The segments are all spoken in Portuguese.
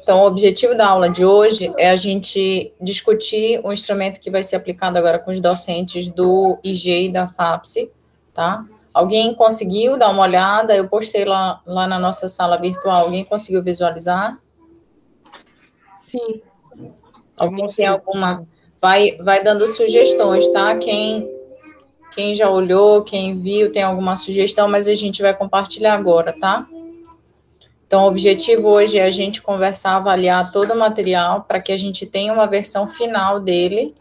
Então, o objetivo da aula de hoje é a gente discutir o instrumento que vai ser aplicado agora com os docentes do IG e da FAPSE, tá? Alguém conseguiu dar uma olhada? Eu postei lá na nossa sala virtual. Alguém conseguiu visualizar? Sim. Alguém tem alguma... Vai dando sugestões, tá? Quem já olhou, quem viu, tem alguma sugestão, mas a gente vai compartilhar agora, tá? Então, o objetivo hoje é a gente conversar, avaliar todo o material para que a gente tenha uma versão final dele,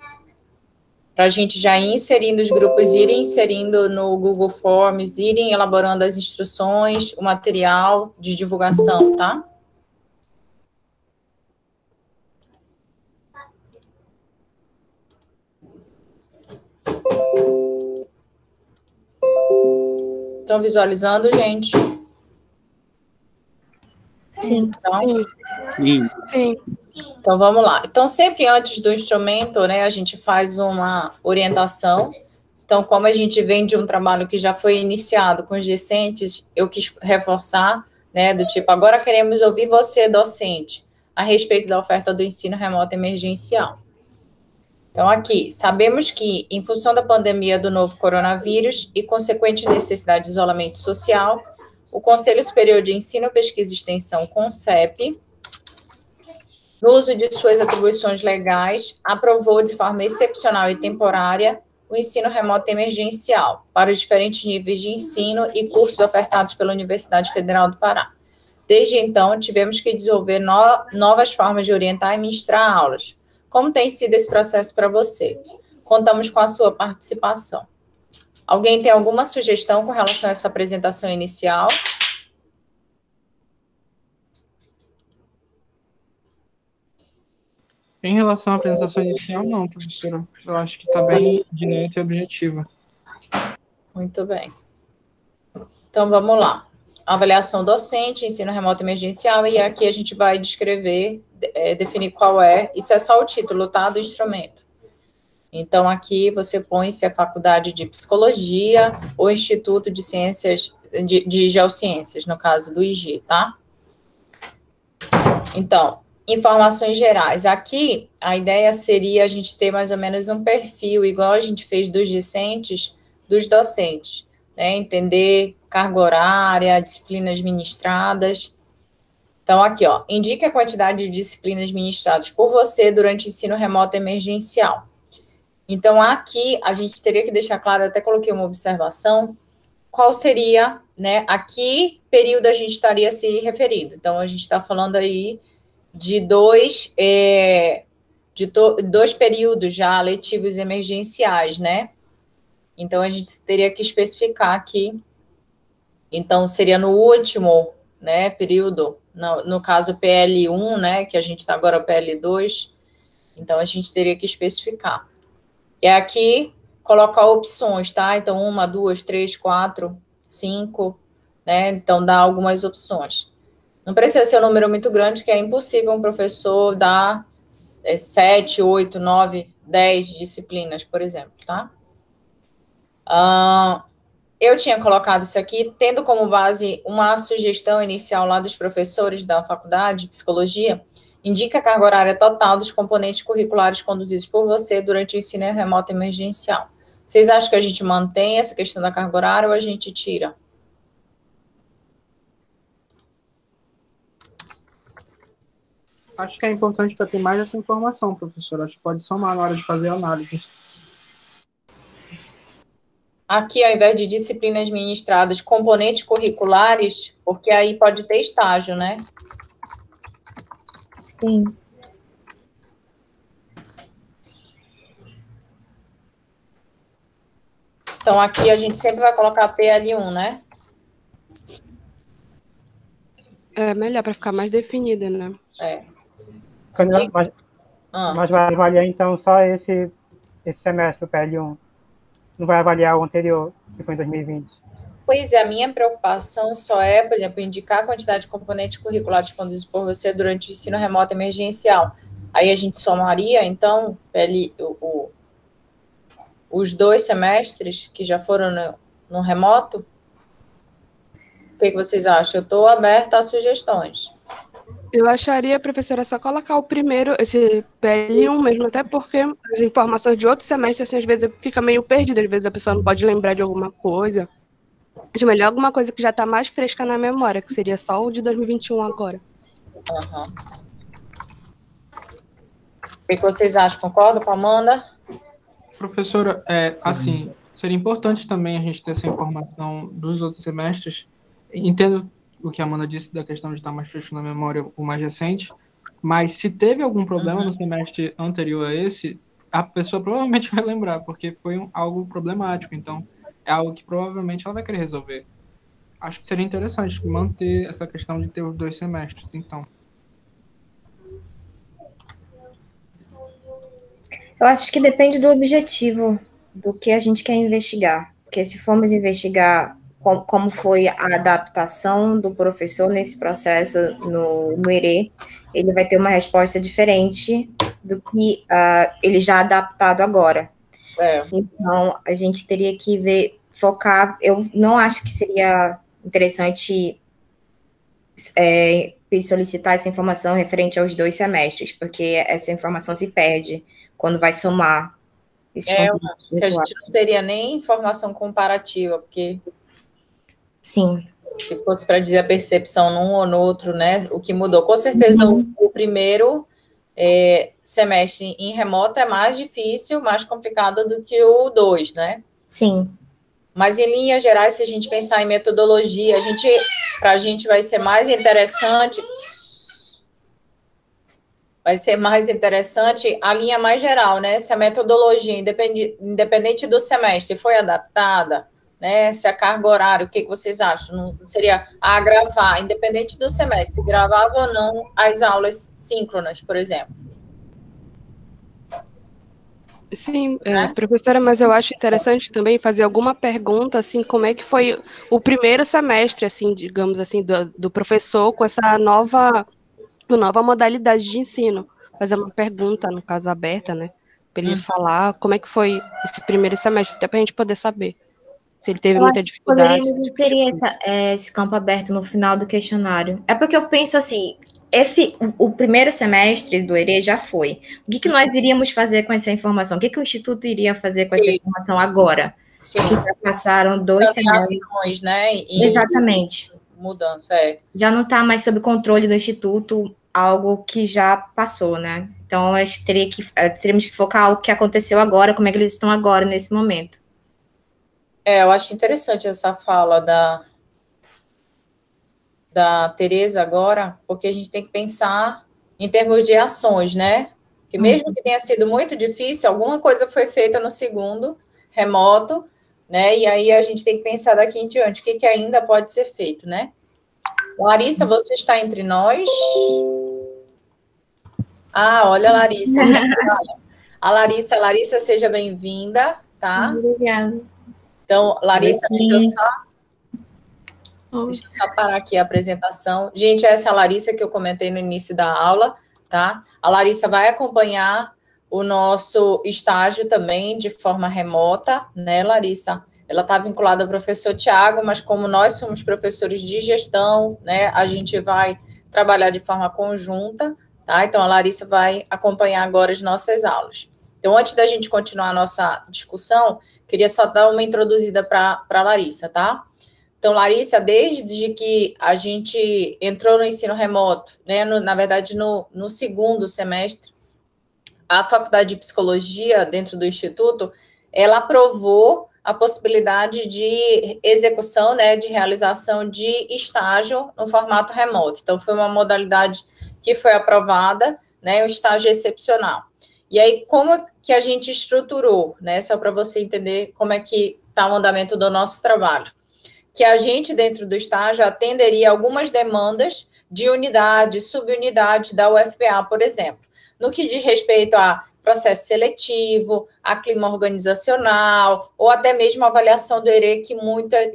para a gente já ir inserindo os grupos, irem inserindo no Google Forms, irem elaborando as instruções, o material de divulgação, tá? Estão visualizando, gente? Sim. Então, Sim. Então, vamos lá. Então, sempre antes do instrumento, né, a gente faz uma orientação. Então, como a gente vem de um trabalho que já foi iniciado com os discentes, eu quis reforçar, né, do tipo, agora queremos ouvir você, docente, a respeito da oferta do ensino remoto emergencial. Então, aqui, sabemos que, em função da pandemia do novo coronavírus e consequente necessidade de isolamento social, o Conselho Superior de Ensino, Pesquisa e Extensão, CONCEP, no uso de suas atribuições legais, aprovou de forma excepcional e temporária o ensino remoto emergencial para os diferentes níveis de ensino e cursos ofertados pela Universidade Federal do Pará. Desde então, tivemos que desenvolver novas formas de orientar e ministrar aulas. Como tem sido esse processo para você? Contamos com a sua participação. Alguém tem alguma sugestão com relação a essa apresentação inicial? Em relação à apresentação inicial, não, professora. Eu acho que está bem direto e objetiva. Muito bem. Então, vamos lá. Avaliação docente, ensino remoto emergencial, e aqui a gente vai descrever, definir qual é, isso é só o título, tá, do instrumento. Então, aqui você põe se é faculdade de psicologia ou instituto de ciências, de geociências, no caso do IG, tá? Então, informações gerais. Aqui, a ideia seria a gente ter mais ou menos um perfil, igual a gente fez dos discentes, dos docentes, né? Entender carga horária, disciplinas ministradas. Então, aqui, ó, indique a quantidade de disciplinas ministradas por você durante o ensino remoto emergencial. Então, aqui, a gente teria que deixar claro, eu até coloquei uma observação, qual seria, né, a que período a gente estaria se referindo. Então, a gente está falando aí de dois períodos já letivos emergenciais, né? Então, a gente teria que especificar aqui. Então, seria no último, né, período, no caso PL1, né, que a gente está agora PL2, então a gente teria que especificar. E aqui, colocar opções, tá? Então, 1, 2, 3, 4, 5, né? Então, dá algumas opções. Não precisa ser um número muito grande, que é impossível um professor dar 7, 8, 9, 10 disciplinas, por exemplo, tá? Eu tinha colocado isso aqui, tendo como base uma sugestão inicial lá dos professores da faculdade de psicologia, indica a carga horária total dos componentes curriculares conduzidos por você durante o ensino remoto emergencial. Vocês acham que a gente mantém essa questão da carga horária ou a gente tira? Acho que é importante para ter mais essa informação, professor. Acho que pode somar na hora de fazer a análise. Aqui, ao invés de disciplinas ministradas, componentes curriculares, porque aí pode ter estágio, né? Sim. Então, aqui a gente sempre vai colocar PL1, né? É melhor para ficar mais definida, né? É. Mas vai avaliar, então, só esse semestre, o PL1. Não vai avaliar o anterior, que foi em 2020. Pois é, a minha preocupação só é, por exemplo, indicar a quantidade de componentes curriculares conduzidos por você durante o ensino remoto emergencial. Aí a gente somaria, então, os 2 semestres que já foram no remoto? O que vocês acham? Eu estou aberta a sugestões. Eu acharia, professora, só colocar o primeiro, esse PL1 mesmo, até porque as informações de outro semestre, assim, às vezes fica meio perdida, às vezes a pessoa não pode lembrar de alguma coisa. Acho melhor alguma coisa que já está mais fresca na memória, que seria só o de 2021 agora. Uhum. O que vocês acham? Concorda com a Amanda? Professora, assim, seria importante também a gente ter essa informação dos outros semestres. Entendo o que a Amanda disse da questão de estar mais fresco na memória, o mais recente, mas se teve algum problema no semestre anterior a esse, a pessoa provavelmente vai lembrar, porque foi algo problemático, então é algo que provavelmente ela vai querer resolver. Acho que seria interessante manter essa questão de ter os 2 semestres, então. Eu acho que depende do objetivo, do que a gente quer investigar. Porque se formos investigar como foi a adaptação do professor nesse processo no ERE, ele vai ter uma resposta diferente do que ele já adaptado agora. Então, a gente teria que focar. Eu não acho que seria interessante solicitar essa informação referente aos 2 semestres, porque essa informação se perde quando vai somar. Eu acho que a gente não teria nem informação comparativa, porque sim, se fosse para dizer a percepção num ou no outro, né, o que mudou. Com certeza, o primeiro semestre em remoto é mais difícil, mais complicado do que o 2, né? Sim. Mas, em linhas gerais, se a gente pensar em metodologia, para a gente vai ser mais interessante a linha mais geral, né? Se a metodologia, independente do semestre, foi adaptada, né? Se a carga horária, o que vocês acham? Não seria gravar, independente do semestre, se gravava ou não as aulas síncronas, por exemplo. Sim, professora, mas eu acho interessante também fazer alguma pergunta, assim, como é que foi o primeiro semestre, assim, digamos assim, do professor com essa nova modalidade de ensino. Fazer uma pergunta, no caso, aberta, né? Para ele falar como é que foi esse primeiro semestre, até para a gente poder saber se ele teve muita dificuldade. Poderíamos inserir esse campo aberto no final do questionário. É porque eu penso assim, o primeiro semestre do ERE já foi. O que nós iríamos fazer com essa informação? O que o Instituto iria fazer com essa informação agora? Sim. Que já passaram 2 semestres. Né? Exatamente. Mudança, Já não está mais sob controle do Instituto, algo que já passou, né? Então, nós teríamos que focar o que aconteceu agora, como é que eles estão agora, nesse momento. Eu acho interessante essa fala da Tereza agora, porque a gente tem que pensar em termos de ações, né? Que mesmo que tenha sido muito difícil, alguma coisa foi feita no segundo, remoto, né? E aí a gente tem que pensar daqui em diante, o que ainda pode ser feito, né? Larissa, você está entre nós? Olha a Larissa. A Larissa, seja bem-vinda, tá? Obrigada. Então, Larissa, deixa eu só parar aqui a apresentação. Gente, essa é a Larissa que eu comentei no início da aula, tá? A Larissa vai acompanhar o nosso estágio também de forma remota, né, Larissa? Ela está vinculada ao professor Tiago, mas como nós somos professores de gestão, né, a gente vai trabalhar de forma conjunta, tá? Então, a Larissa vai acompanhar agora as nossas aulas. Então, antes da gente continuar a nossa discussão, queria só dar uma introduzida para a Larissa, tá? Então, Larissa, desde que a gente entrou no ensino remoto, né, na verdade, no segundo semestre, a Faculdade de Psicologia, dentro do Instituto, ela aprovou a possibilidade de execução, né, de realização de estágio no formato remoto. Então, foi uma modalidade que foi aprovada, né, um estágio excepcional. E aí, como que a gente estruturou, né, só para você entender como é que está o andamento do nosso trabalho. Que a gente, dentro do estágio, atenderia algumas demandas de unidade, subunidade da UFPA, por exemplo, no que diz respeito a processo seletivo, a clima organizacional, ou até mesmo a avaliação do ERE,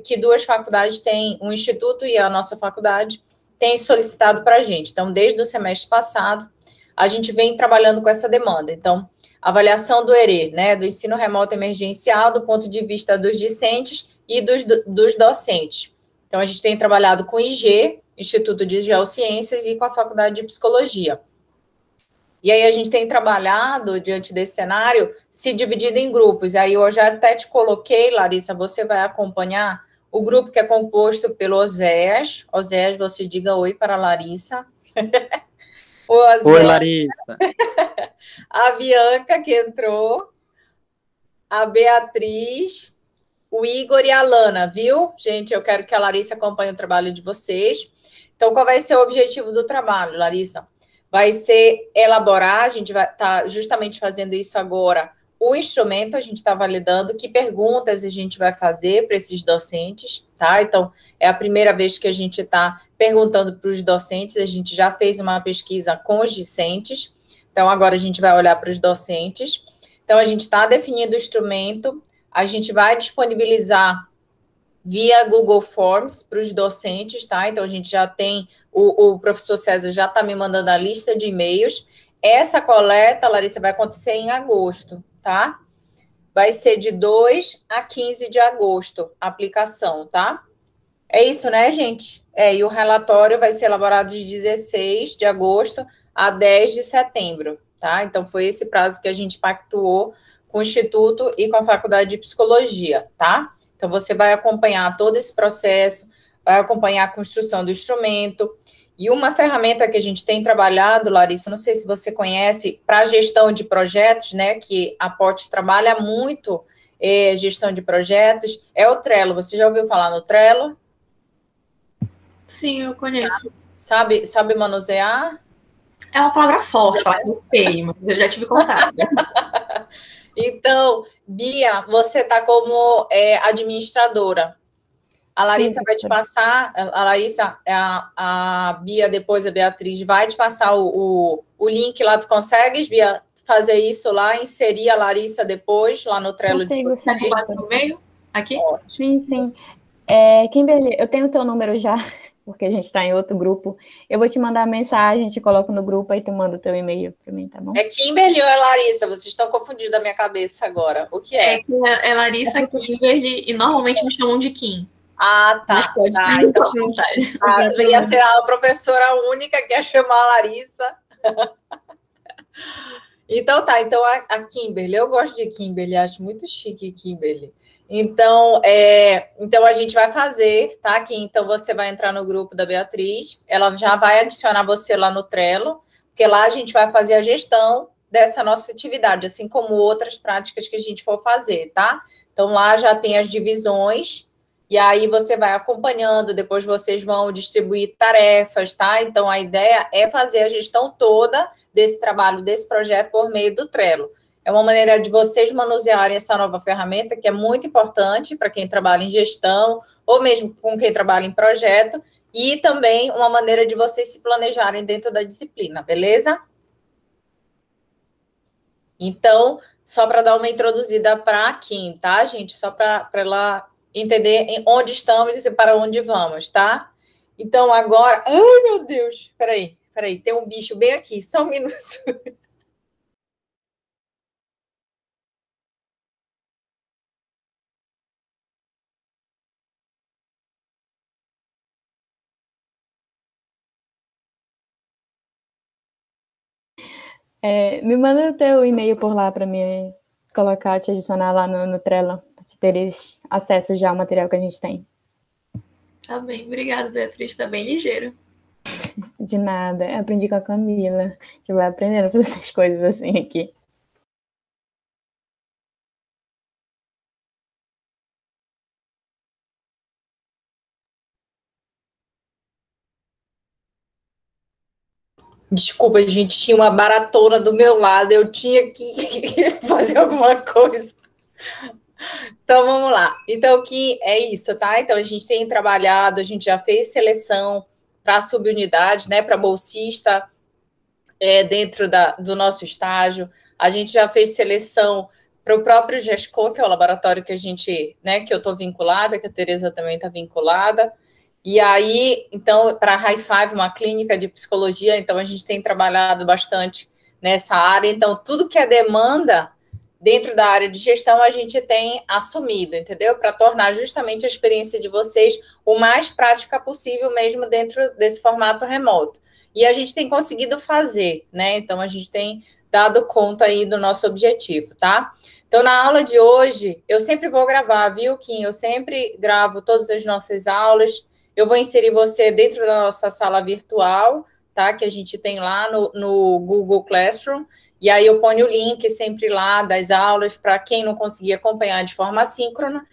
que 2 faculdades têm, um instituto e a nossa faculdade, têm solicitado para a gente. Então, desde o semestre passado, a gente vem trabalhando com essa demanda. Então, avaliação do ERE, né, do ensino remoto emergencial, do ponto de vista dos discentes e dos docentes. Então, a gente tem trabalhado com IG, Instituto de Geociências e com a Faculdade de Psicologia. E aí a gente tem trabalhado, diante desse cenário, se dividido em grupos. E aí eu já até te coloquei, Larissa, você vai acompanhar o grupo que é composto pelo Oséias. Oséias, você diga oi para a Larissa. Oi, Larissa. A Bianca, que entrou. A Beatriz, o Igor e a Lana, viu? Gente, eu quero que a Larissa acompanhe o trabalho de vocês. Então, qual vai ser o objetivo do trabalho, Larissa? Vai ser elaborar, a gente vai estar justamente fazendo isso agora, o instrumento, a gente está validando que perguntas a gente vai fazer para esses docentes, tá? Então, é a primeira vez que a gente está perguntando para os docentes, a gente já fez uma pesquisa com os discentes, então agora a gente vai olhar para os docentes. Então, a gente está definindo o instrumento, a gente vai disponibilizar via Google Forms para os docentes, tá? Então, a gente já tem, o professor César já está me mandando a lista de e-mails. Essa coleta, Larissa, vai acontecer em agosto, tá? Vai ser de 2 a 15 de agosto, a aplicação, tá? É isso, né, gente? E o relatório vai ser elaborado de 16 de agosto a 10 de setembro, tá? Então, foi esse prazo que a gente pactuou com o Instituto e com a Faculdade de Psicologia, tá? Então, você vai acompanhar todo esse processo, vai acompanhar a construção do instrumento. E uma ferramenta que a gente tem trabalhado, Larissa, não sei se você conhece, para gestão de projetos, né, que a POT trabalha muito gestão de projetos, é o Trello. Você já ouviu falar no Trello? Sim, eu conheço. Sabe manusear? É uma palavra forte, falar que eu sei, mas eu já tive contato. Então, Bia, você está como administradora. A Larissa vai te passar, a Larissa, a Bia, depois a Beatriz, vai te passar o link lá. Tu consegues, Bia, fazer isso lá, inserir a Larissa depois, lá no Trello? Consigo, sim. No meio, aqui? Sim, sim. Kimberly, eu tenho o teu número já, porque a gente está em outro grupo. Eu vou te mandar a mensagem, te coloco no grupo, aí tu manda o teu e-mail para mim, tá bom? É Kimberly ou é Larissa? Vocês estão confundindo a minha cabeça agora. O que é? É Larissa, Kimberly, e normalmente me chamam de Kim. Ah, tá. Então, ia ser a professora única que ia chamar a Larissa. Então tá, então a Kimberly, eu gosto de Kimberly, acho muito chique Kimberly. Então, então a gente vai fazer, tá, Kim? Então você vai entrar no grupo da Beatriz, ela já vai adicionar você lá no Trello, porque lá a gente vai fazer a gestão dessa nossa atividade, assim como outras práticas que a gente for fazer, tá? Então lá já tem as divisões, e aí você vai acompanhando, depois vocês vão distribuir tarefas, tá? Então a ideia é fazer a gestão toda desse trabalho, desse projeto por meio do Trello. É uma maneira de vocês manusearem essa nova ferramenta, que é muito importante para quem trabalha em gestão, ou mesmo com quem trabalha em projeto, e também uma maneira de vocês se planejarem dentro da disciplina, beleza? Então, só para dar uma introduzida para a Kim, tá, gente? Só para ela entender onde estamos e para onde vamos, tá? Então, agora... Ai, meu Deus! Peraí, tem um bicho bem aqui, só um minuto. Me manda o teu e-mail por lá para me colocar, te adicionar lá no Trello, para teres acesso já ao material que a gente tem. Tá bem, obrigada, Beatriz, tá bem ligeiro. De nada, eu aprendi com a Camila, que vai aprendendo a fazer essas coisas assim aqui. Desculpa, gente, tinha uma baratona do meu lado, eu tinha que fazer alguma coisa. Então, vamos lá. Então, que é isso, tá? Então, a gente tem trabalhado, a gente já fez seleção para subunidades, né, para bolsista dentro do nosso estágio. A gente já fez seleção para o próprio GESCO, que é o laboratório que a gente, né, que eu estou vinculada, que a Tereza também está vinculada. E aí, então, para a High Five, uma clínica de psicologia, então a gente tem trabalhado bastante nessa área. Então, tudo que é demanda dentro da área de gestão, a gente tem assumido, entendeu? Para tornar justamente a experiência de vocês o mais prática possível, mesmo dentro desse formato remoto. E a gente tem conseguido fazer, né? Então, a gente tem dado conta aí do nosso objetivo, tá? Então, na aula de hoje, eu sempre vou gravar, viu, Kim? Eu sempre gravo todas as nossas aulas. Eu vou inserir você dentro da nossa sala virtual, tá? Que a gente tem lá no Google Classroom. E aí eu ponho o link sempre lá das aulas para quem não conseguir acompanhar de forma assíncrona,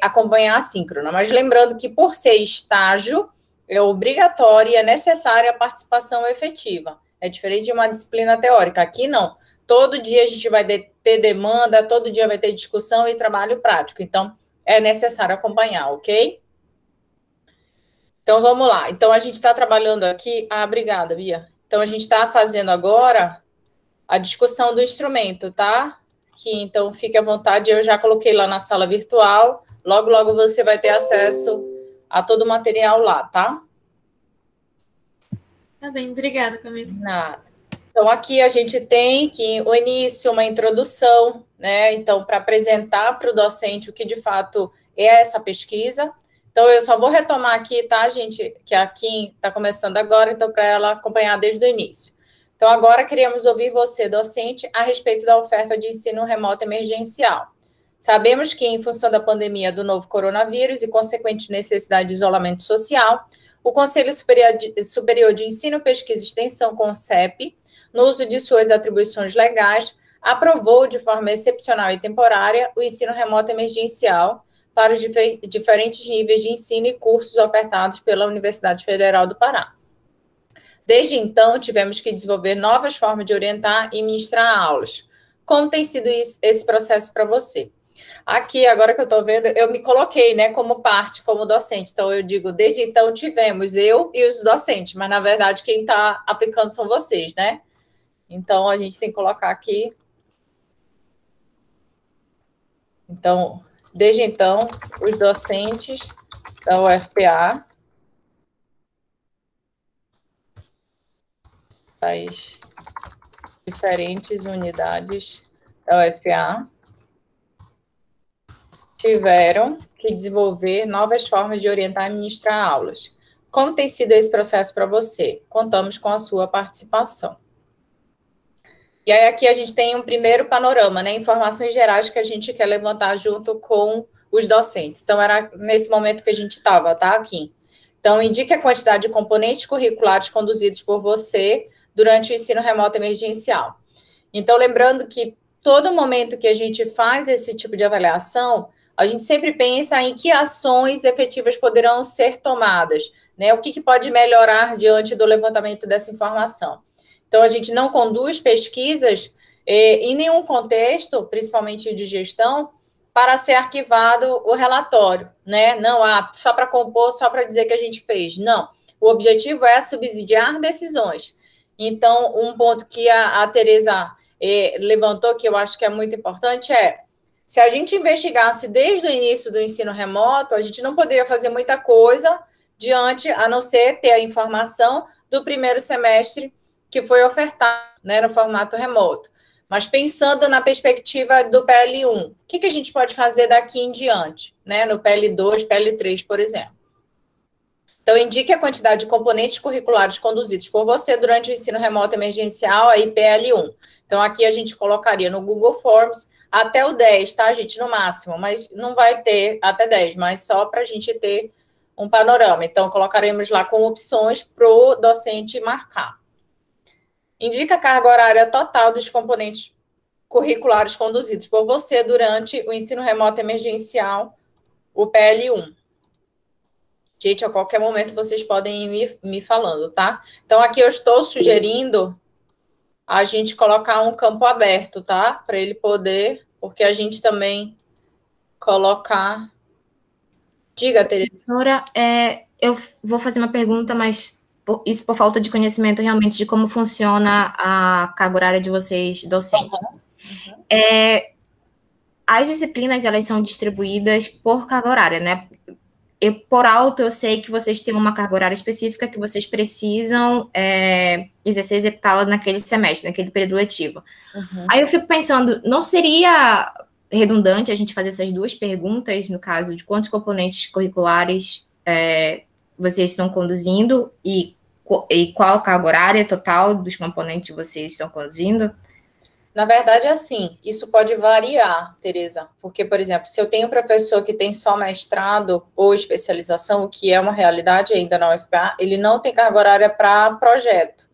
acompanhar assíncrona. Mas lembrando que por ser estágio, é obrigatória e é necessária a participação efetiva. É diferente de uma disciplina teórica. Aqui não. Todo dia a gente vai ter demanda, todo dia vai ter discussão e trabalho prático. Então, é necessário acompanhar, ok? Então, vamos lá. Então, a gente está trabalhando aqui... Ah, obrigada, Bia. Então, a gente está fazendo agora a discussão do instrumento, tá? Que, então, fique à vontade. Eu já coloquei lá na sala virtual. Logo, logo você vai ter acesso a todo o material lá, tá? Tá bem, obrigada, Camila. Nada. Então, aqui a gente tem que o início, uma introdução, né? Então, para apresentar para o docente o que de fato é essa pesquisa. Então, eu só vou retomar aqui, tá, gente? Que a Kim está começando agora, então, para ela acompanhar desde o início. Então, agora queremos ouvir você, docente, a respeito da oferta de ensino remoto emergencial. Sabemos que, em função da pandemia do novo coronavírus e consequente necessidade de isolamento social, o Conselho Superior de Ensino, Pesquisa e Extensão, CONCEP, no uso de suas atribuições legais, aprovou de forma excepcional e temporária o ensino remoto emergencial para os diferentes níveis de ensino e cursos ofertados pela Universidade Federal do Pará. Desde então, tivemos que desenvolver novas formas de orientar e ministrar aulas. Como tem sido esse processo para você? Aqui, agora que eu estou vendo, eu me coloquei, né, como parte, como docente. Então, eu digo, desde então tivemos eu e os docentes, mas, na verdade, quem está aplicando são vocês, né? Então, a gente tem que colocar aqui. Então, desde então, os docentes da UFPA, as diferentes unidades da UFPA, tiveram que desenvolver novas formas de orientar e ministrar aulas. Como tem sido esse processo para você? Contamos com a sua participação. E aí aqui a gente tem um primeiro panorama, né? Informações gerais que a gente quer levantar junto com os docentes. Então, era nesse momento que a gente estava, tá? Aqui. Então, indique a quantidade de componentes curriculares conduzidos por você durante o ensino remoto emergencial. Então, lembrando que todo momento que a gente faz esse tipo de avaliação, a gente sempre pensa em que ações efetivas poderão ser tomadas, né? O que pode melhorar diante do levantamento dessa informação. Então, a gente não conduz pesquisas em nenhum contexto, principalmente de gestão, para ser arquivado o relatório, né? Não, só para compor, só para dizer que a gente fez. Não. O objetivo é subsidiar decisões. Então, um ponto que a Tereza levantou, que eu acho que é muito importante, se a gente investigasse desde o início do ensino remoto, a gente não poderia fazer muita coisa diante, a não ser ter a informação do primeiro semestre que foi ofertado, né, no formato remoto. Mas pensando na perspectiva do PL1, o que a gente pode fazer daqui em diante, né, no PL2, PL3, por exemplo? Então, indique a quantidade de componentes curriculares conduzidos por você durante o ensino remoto emergencial, aí PL1. Então, aqui a gente colocaria no Google Forms até o 10, tá, gente, no máximo, mas não vai ter até 10, mas só para a gente ter um panorama. Então, colocaremos lá com opções para o docente marcar. Indica a carga horária total dos componentes curriculares conduzidos por você durante o ensino remoto emergencial, o PL1. Gente, a qualquer momento vocês podem ir me falando, tá? Então, aqui eu estou sugerindo a gente colocar um campo aberto, tá? Para ele poder, porque a gente também colocar... Diga, Tereza. Professora, eu vou fazer uma pergunta, mas isso por falta de conhecimento realmente de como funciona a carga horária de vocês, docentes. As disciplinas, elas são distribuídas por carga horária, né? por alto, eu sei que vocês têm uma carga horária específica que vocês precisam executá-la naquele semestre, naquele período letivo. Aí eu fico pensando, não seria redundante a gente fazer essas duas perguntas, no caso de quantos componentes curriculares vocês estão conduzindo e qual a carga horária total dos componentes que vocês estão conduzindo? Na verdade, assim, isso pode variar, Tereza, porque, por exemplo, se eu tenho um professor que tem só mestrado ou especialização, o que é uma realidade ainda na UFPA, ele não tem carga horária para projeto.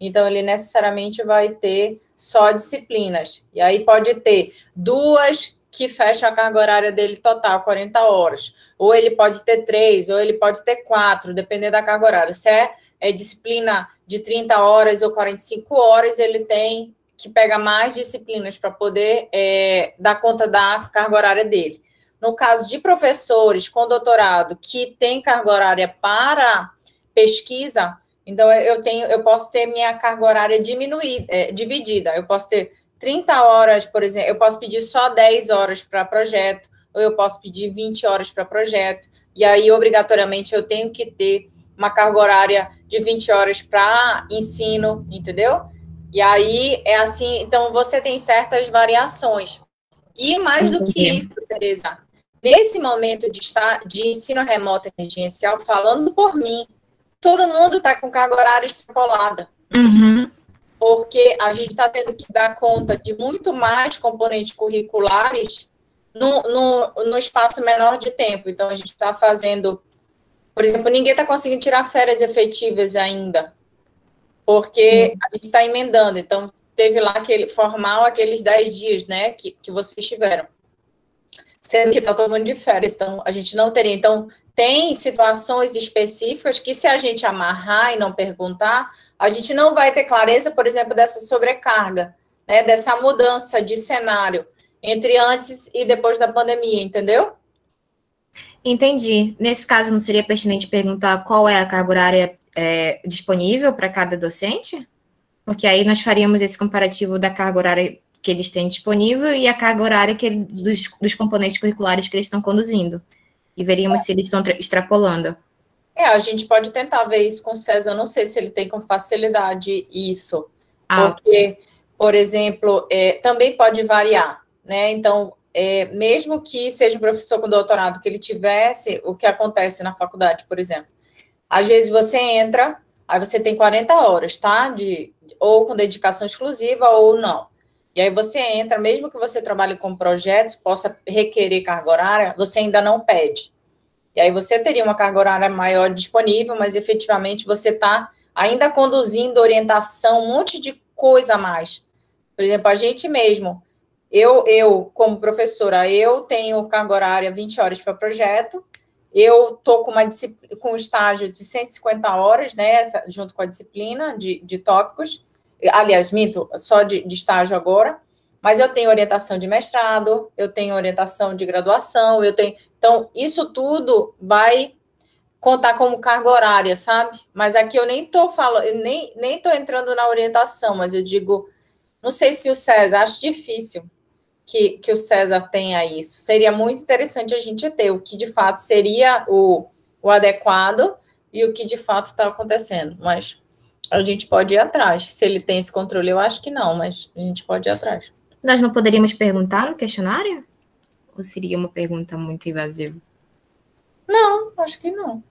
Então, ele necessariamente vai ter só disciplinas. E aí pode ter 2 que fecham a carga horária dele total, 40 horas. Ou ele pode ter 3, ou ele pode ter 4, dependendo da carga horária. Se é disciplina de 30 horas ou 45 horas, ele tem que pega mais disciplinas para poder dar conta da carga horária dele. No caso de professores com doutorado que tem carga horária para pesquisa, então eu posso ter minha carga horária dividida. Eu posso ter 30 horas, por exemplo, eu posso pedir só 10 horas para projeto, ou eu posso pedir 20 horas para projeto, e aí, obrigatoriamente, eu tenho que ter uma carga horária de 20 horas para ensino, entendeu? E aí, é assim, então você tem certas variações. E mais do que isso, Tereza, nesse momento de ensino remoto emergencial, falando por mim, todo mundo está com carga horária extrapolada. Porque a gente está tendo que dar conta de muito mais componentes curriculares no espaço menor de tempo. Então, a gente está fazendo, por exemplo, ninguém está conseguindo tirar férias efetivas ainda, porque a gente está emendando. Então, teve lá aqueles 10 dias, né, que vocês tiveram. Sendo que está todo mundo de férias, então a gente não teria. Então, tem situações específicas que, se a gente amarrar e não perguntar, a gente não vai ter clareza, por exemplo, dessa sobrecarga, né, dessa mudança de cenário entre antes e depois da pandemia, entendeu? Entendi. Nesse caso, não seria pertinente perguntar qual é a carga horária disponível para cada docente? Porque aí nós faríamos esse comparativo da carga horária que eles têm disponível e a carga horária dos componentes curriculares que eles estão conduzindo. E veríamos se eles estão extrapolando. A gente pode tentar ver isso com o César. Eu não sei se ele tem com facilidade isso. Porque, por exemplo, também pode variar, né? Então, mesmo que seja um professor com doutorado, que ele tivesse, o que acontece na faculdade, por exemplo. Às vezes você entra, aí você tem 40 horas, tá? Ou com dedicação exclusiva ou não. E aí você entra, mesmo que você trabalhe com projetos, possa requerer carga horária, você ainda não pede. E aí você teria uma carga horária maior disponível, mas efetivamente você está ainda conduzindo orientação, um monte de coisa a mais. Por exemplo, a gente mesmo, eu como professora, eu tenho carga horária 20 horas para projeto, eu estou com um estágio de 150 horas, né, junto com a disciplina de tópicos, aliás, minto, só de estágio agora, mas eu tenho orientação de mestrado, eu tenho orientação de graduação, então, isso tudo vai contar como carga horária, sabe? Mas aqui eu nem estou falando, nem estou entrando na orientação, mas eu digo, não sei se o César, acho difícil que o César tenha isso. Seria muito interessante a gente ter o que de fato seria o adequado e o que de fato está acontecendo, mas a gente pode ir atrás. Se ele tem esse controle, eu acho que não, mas a gente pode ir atrás. Nós não poderíamos perguntar no questionário? Ou seria uma pergunta muito invasiva? Não, acho que não.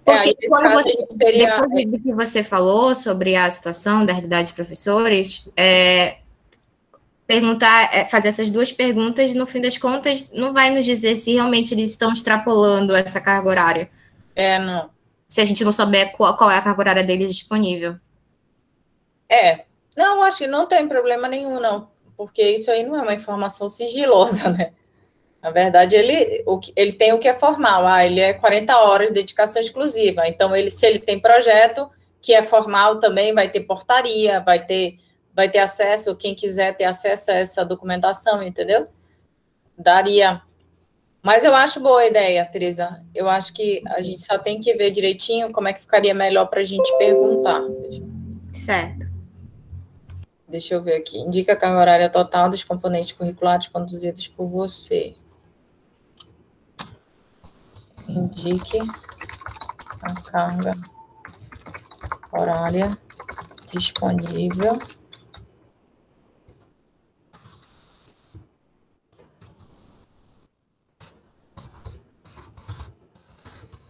Porque depois do que você falou sobre a situação da realidade dos professores, fazer essas duas perguntas, no fim das contas, não vai nos dizer se realmente eles estão extrapolando essa carga horária. Não. Se a gente não souber qual é a carga horária deles disponível. Não, acho que não tem problema nenhum, não. Porque isso aí não é uma informação sigilosa, né? Na verdade, ele tem o que é formal. Ele é 40 horas de dedicação exclusiva. Então, se ele tem projeto que é formal também, vai ter portaria, vai ter acesso, quem quiser ter acesso a essa documentação, entendeu? Daria. Mas eu acho boa a ideia, Teresa. Eu acho que a gente só tem que ver direitinho como é que ficaria melhor para a gente perguntar. Certo. Deixa eu ver aqui. Indica a carga horária total dos componentes curriculares conduzidos por você. Indique a carga horária disponível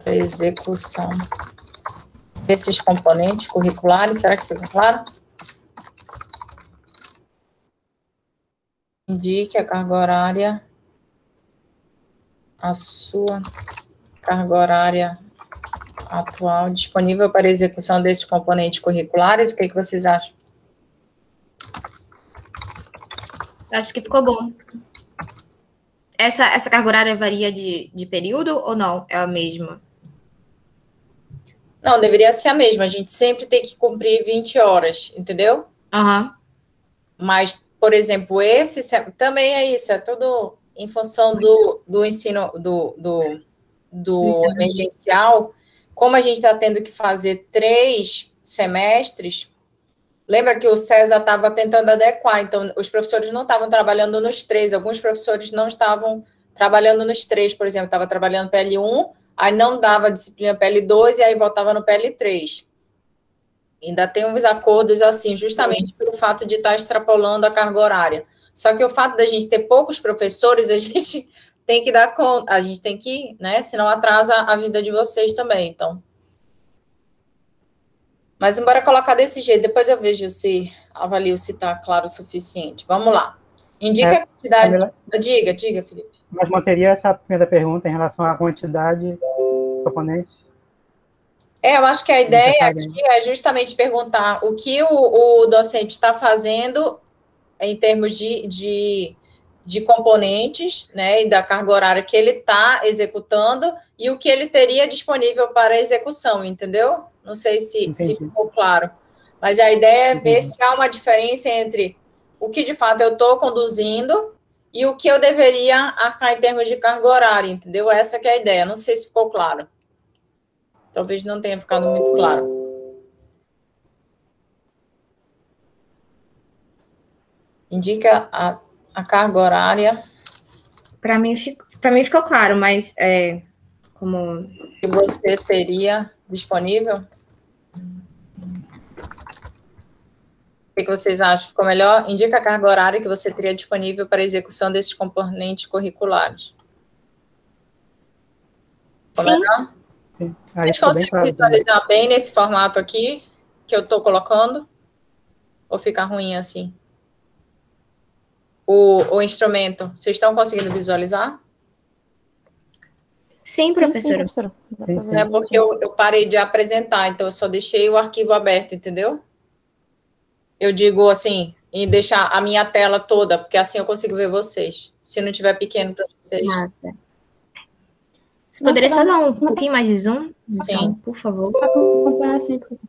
para execução desses componentes curriculares. Será que fica claro? Indique a carga horária, a sua carga horária atual disponível para execução desses componentes curriculares. O que vocês acham? Acho que ficou bom. Essa carga horária varia de período ou não? É a mesma? Não, deveria ser a mesma. A gente sempre tem que cumprir 20 horas, entendeu? Aham. Mas, por exemplo, esse também é isso, é tudo em função do ensino, do emergencial. Como a gente está tendo que fazer 3 semestres, lembra que o César estava tentando adequar, então os professores não estavam trabalhando nos 3, alguns professores não estavam trabalhando nos 3, por exemplo, estava trabalhando PL1, aí não dava disciplina PL2 e aí voltava no PL3. Ainda tem uns acordos assim, justamente pelo fato de estar extrapolando a carga horária. Só que o fato da gente ter poucos professores, a gente tem que dar conta, a gente tem que, né, senão atrasa a vida de vocês também, então. Mas embora colocar desse jeito, depois eu vejo se avalio se está claro o suficiente. Vamos lá. Indica a quantidade... Camila, Diga, Felipe. mas manteria essa primeira pergunta em relação à quantidade de componentes? Eu acho que a ideia aqui é justamente perguntar o que o docente está fazendo em termos de componentes, né, e da carga horária que ele está executando e o que ele teria disponível para execução, entendeu? Não sei se ficou claro. Mas a ideia é ver se há uma diferença entre o que, de fato, eu estou conduzindo e o que eu deveria arcar em termos de carga horária, entendeu? Essa que é a ideia. Não sei se ficou claro. Talvez não tenha ficado muito claro. Indica a carga horária. Para mim ficou claro, mas como... Que você teria disponível? O que vocês acham? Ficou melhor? Indica a carga horária que você teria disponível para a execução desses componentes curriculares. Ficou melhor? Sim. Vocês conseguem visualizar bem nesse formato aqui que eu estou colocando? Ou fica ruim assim? O instrumento, vocês estão conseguindo visualizar? Sim, professora. Sim. É porque eu parei de apresentar, então eu só deixei o arquivo aberto, entendeu? Eu digo assim, em deixar a minha tela toda, porque assim eu consigo ver vocês. Se não tiver pequeno para vocês. Você poderia só dar um pouquinho mais de zoom? Sim. Então, por favor. Para acompanhar sempre.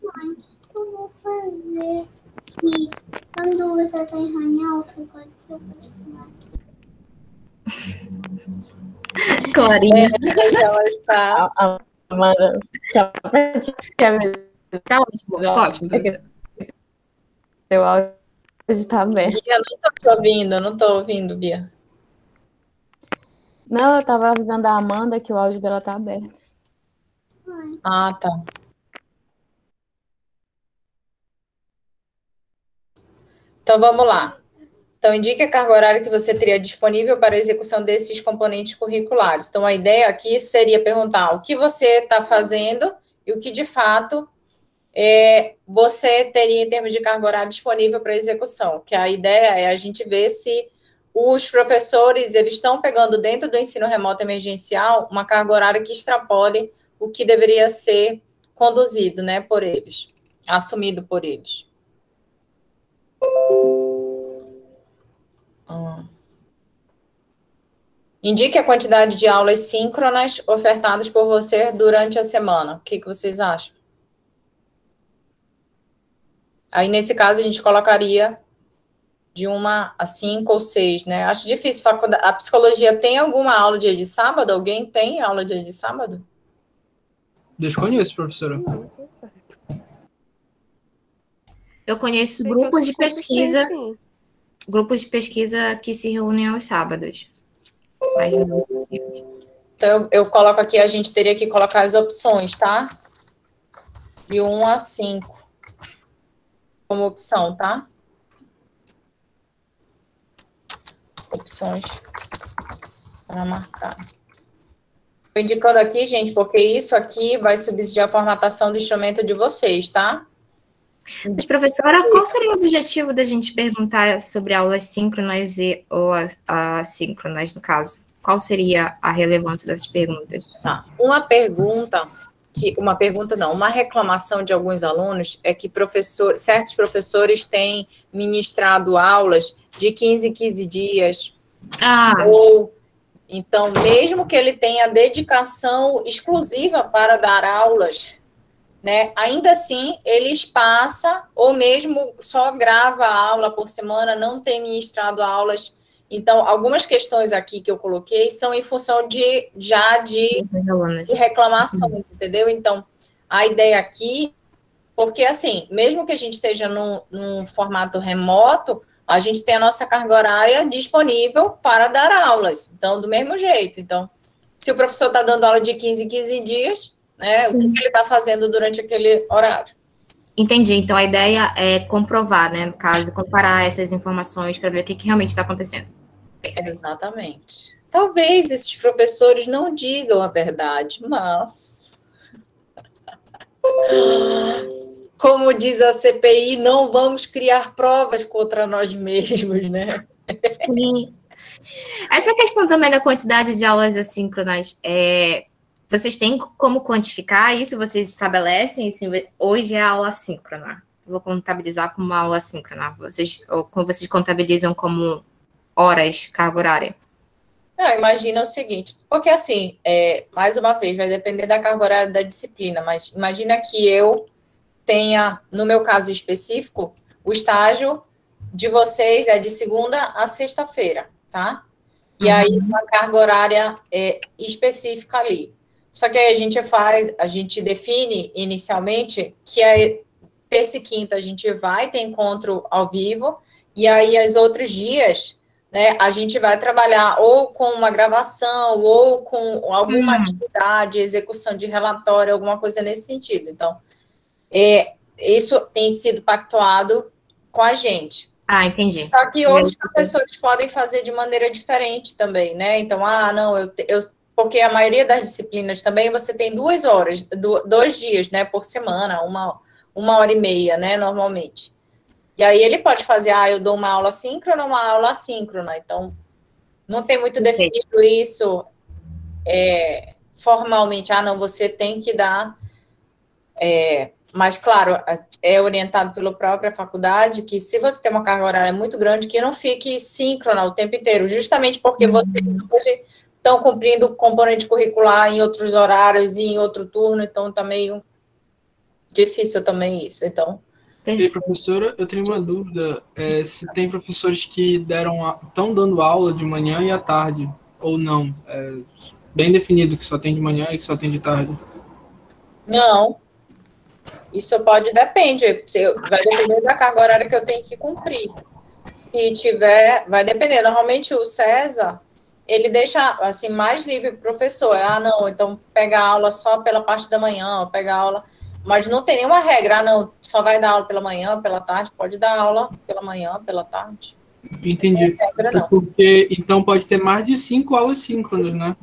Mãe, o que eu vou fazer? Que quando você tá em reunião, fica aqui. Clarinha. Ela está. Amanda, só para te avisar. Tá ótimo, ficou ótimo. Seu áudio está aberto. Bia, não estou ouvindo, Bia. Não, eu estava avisando a Amanda que o áudio dela está aberto. Ah, tá. Então, vamos lá. Então, indique a carga horária que você teria disponível para a execução desses componentes curriculares. Então, a ideia aqui seria perguntar o que você está fazendo e o que, de fato, você teria em termos de carga horária disponível para execução. Que a ideia é a gente ver se os professores eles estão pegando dentro do ensino remoto emergencial uma carga horária que extrapole o que deveria ser conduzido, né, por eles, assumido por eles. Indique a quantidade de aulas síncronas ofertadas por você durante a semana. O que vocês acham? Aí, nesse caso, a gente colocaria de 1 a 5 ou 6, né? Acho difícil. A psicologia tem alguma aula dia de sábado? Alguém tem aula dia de sábado? Desconheço, professora. Eu conheço grupos de pesquisa que se reúnem aos sábados. Mas não. Então, eu coloco aqui, a gente teria que colocar as opções, tá? De 1 a 5. Como opção, tá? Opções para marcar. Estou indicando aqui, gente, porque isso aqui vai subsidiar a formatação do instrumento de vocês, tá? Mas, professora, qual seria o objetivo da gente perguntar sobre aulas síncronas ou assíncronas, no caso? Qual seria a relevância dessas perguntas? Tá. Uma reclamação de alguns alunos é que certos professores têm ministrado aulas de 15 em 15 dias. Então, mesmo que ele tenha dedicação exclusiva para dar aulas, né, ainda assim, ele espaça, ou mesmo só grava a aula por semana, não tem ministrado aulas. Então, algumas questões aqui que eu coloquei são em função de reclamações, entendeu? Então, a ideia aqui, porque assim, mesmo que a gente esteja num formato remoto, a gente tem a nossa carga horária disponível para dar aulas. Então, do mesmo jeito. Então, se o professor está dando aula de 15 em 15 dias, né, o que ele está fazendo durante aquele horário? Entendi. Então, a ideia é comprovar, né, no caso, comparar essas informações para ver o que realmente está acontecendo. Exatamente. Talvez esses professores não digam a verdade, mas... Como diz a CPI, não vamos criar provas contra nós mesmos, né? Sim. Essa questão também da quantidade de aulas assíncronas, vocês têm como quantificar isso? Vocês estabelecem, assim, hoje é aula assíncrona. Vou contabilizar como uma aula assíncrona. Vocês contabilizam como horas, carga horária? Não, imagina o seguinte, porque assim, mais uma vez, vai depender da carga horária da disciplina, mas imagina que eu tenha, no meu caso específico, o estágio de vocês é de segunda a sexta-feira, tá? E aí, uma carga horária específica ali. Só que aí a gente define inicialmente que terça e quinta a gente vai ter encontro ao vivo, e aí, os outros dias, né, a gente vai trabalhar ou com uma gravação, ou com alguma atividade, execução de relatório, alguma coisa nesse sentido. Então, isso tem sido pactuado com a gente. Entendi. Só que outros professores podem fazer de maneira diferente também, né? Então, porque a maioria das disciplinas também você tem 2 horas, 2 dias, né, por semana, uma hora e meia, né, normalmente. E aí ele pode fazer, eu dou uma aula síncrona, uma aula assíncrona. Então, não tem muito definido isso formalmente. Não, você tem que dar... mas, claro, é orientado pela própria faculdade que se você tem uma carga horária muito grande, que não fique síncrona o tempo inteiro, justamente porque vocês hoje estão cumprindo o componente curricular em outros horários e em outro turno, então está meio difícil também isso, então... E, professora, eu tenho uma dúvida, se tem professores que estão dando aula de manhã e à tarde, ou não, bem definido que só tem de manhã e que só tem de tarde. Não, isso depende, vai depender da carga horária que eu tenho que cumprir. Se tiver, vai depender, normalmente o César, ele deixa, assim, mais livre para o professor, não, então pega a aula só pela parte da manhã, ou pega a aula... Mas não tem nenhuma regra, não, só vai dar aula pela manhã, pela tarde, pode dar aula pela manhã, pela tarde. Entendi. Não tem regra, não. Porque, então, pode ter mais de 5 aulas síncronas, né?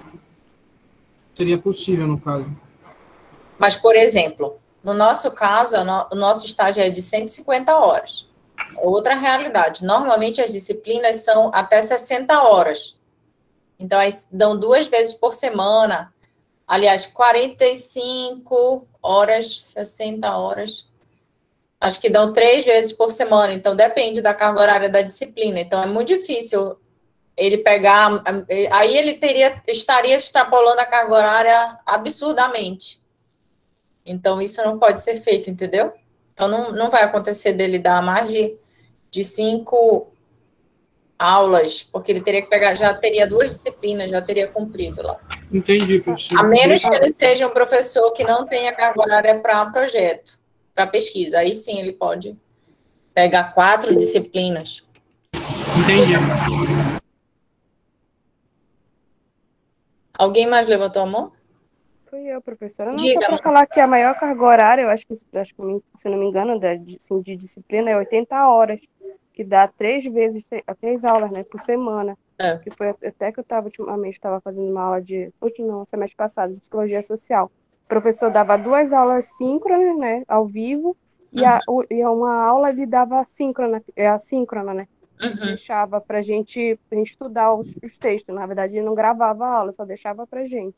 Seria possível, no caso. Mas, por exemplo, no nosso caso, o nosso estágio é de 150 horas. É outra realidade. Normalmente, as disciplinas são até 60 horas. Então, aí dão 2 vezes por semana. Aliás, 45 horas, 60 horas. Acho que dão 3 vezes por semana. Então, depende da carga horária da disciplina. Então, é muito difícil ele pegar... Aí ele estaria extrapolando a carga horária absurdamente. Então, isso não pode ser feito, entendeu? Então, não vai acontecer dele dar mais de 5 aulas, porque ele teria que pegar, já teria 2 disciplinas, já teria cumprido lá. Entendi, professor. A menos que ele seja um professor que não tenha carga horária para projeto, para pesquisa. Aí sim ele pode pegar 4 disciplinas. Entendi. Alguém mais levantou a mão? Fui eu, professora. Não, Diga, só para falar que a maior carga horária, eu acho que, se não me engano, de disciplina é 80 horas, que dá 3 aulas, né, por semana. Que foi até que eu ultimamente estava fazendo uma aula não, semestre passado, de psicologia social. O professor dava 2 aulas síncronas, né, ao vivo, e uma aula ele dava assíncrona, né? Deixava para gente estudar os textos. Na verdade, ele não gravava a aula, só deixava para gente.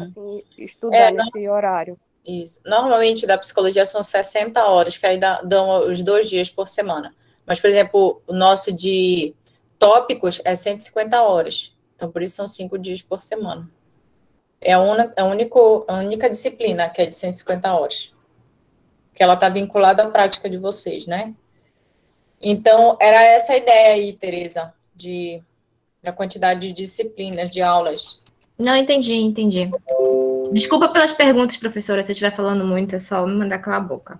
Assim, estudar nesse horário. Isso. Normalmente, da psicologia são 60 horas, que aí dão os 2 dias por semana. Mas, por exemplo, o nosso de tópicos é 150 horas. Então, por isso são 5 dias por semana. É a única disciplina que é de 150 horas. Que ela está vinculada à prática de vocês, né? Então, era essa a ideia aí, Tereza, da quantidade de disciplinas, de aulas. Não, entendi. Desculpa pelas perguntas, professora, se eu estiver falando muito, é só me mandar calar a boca.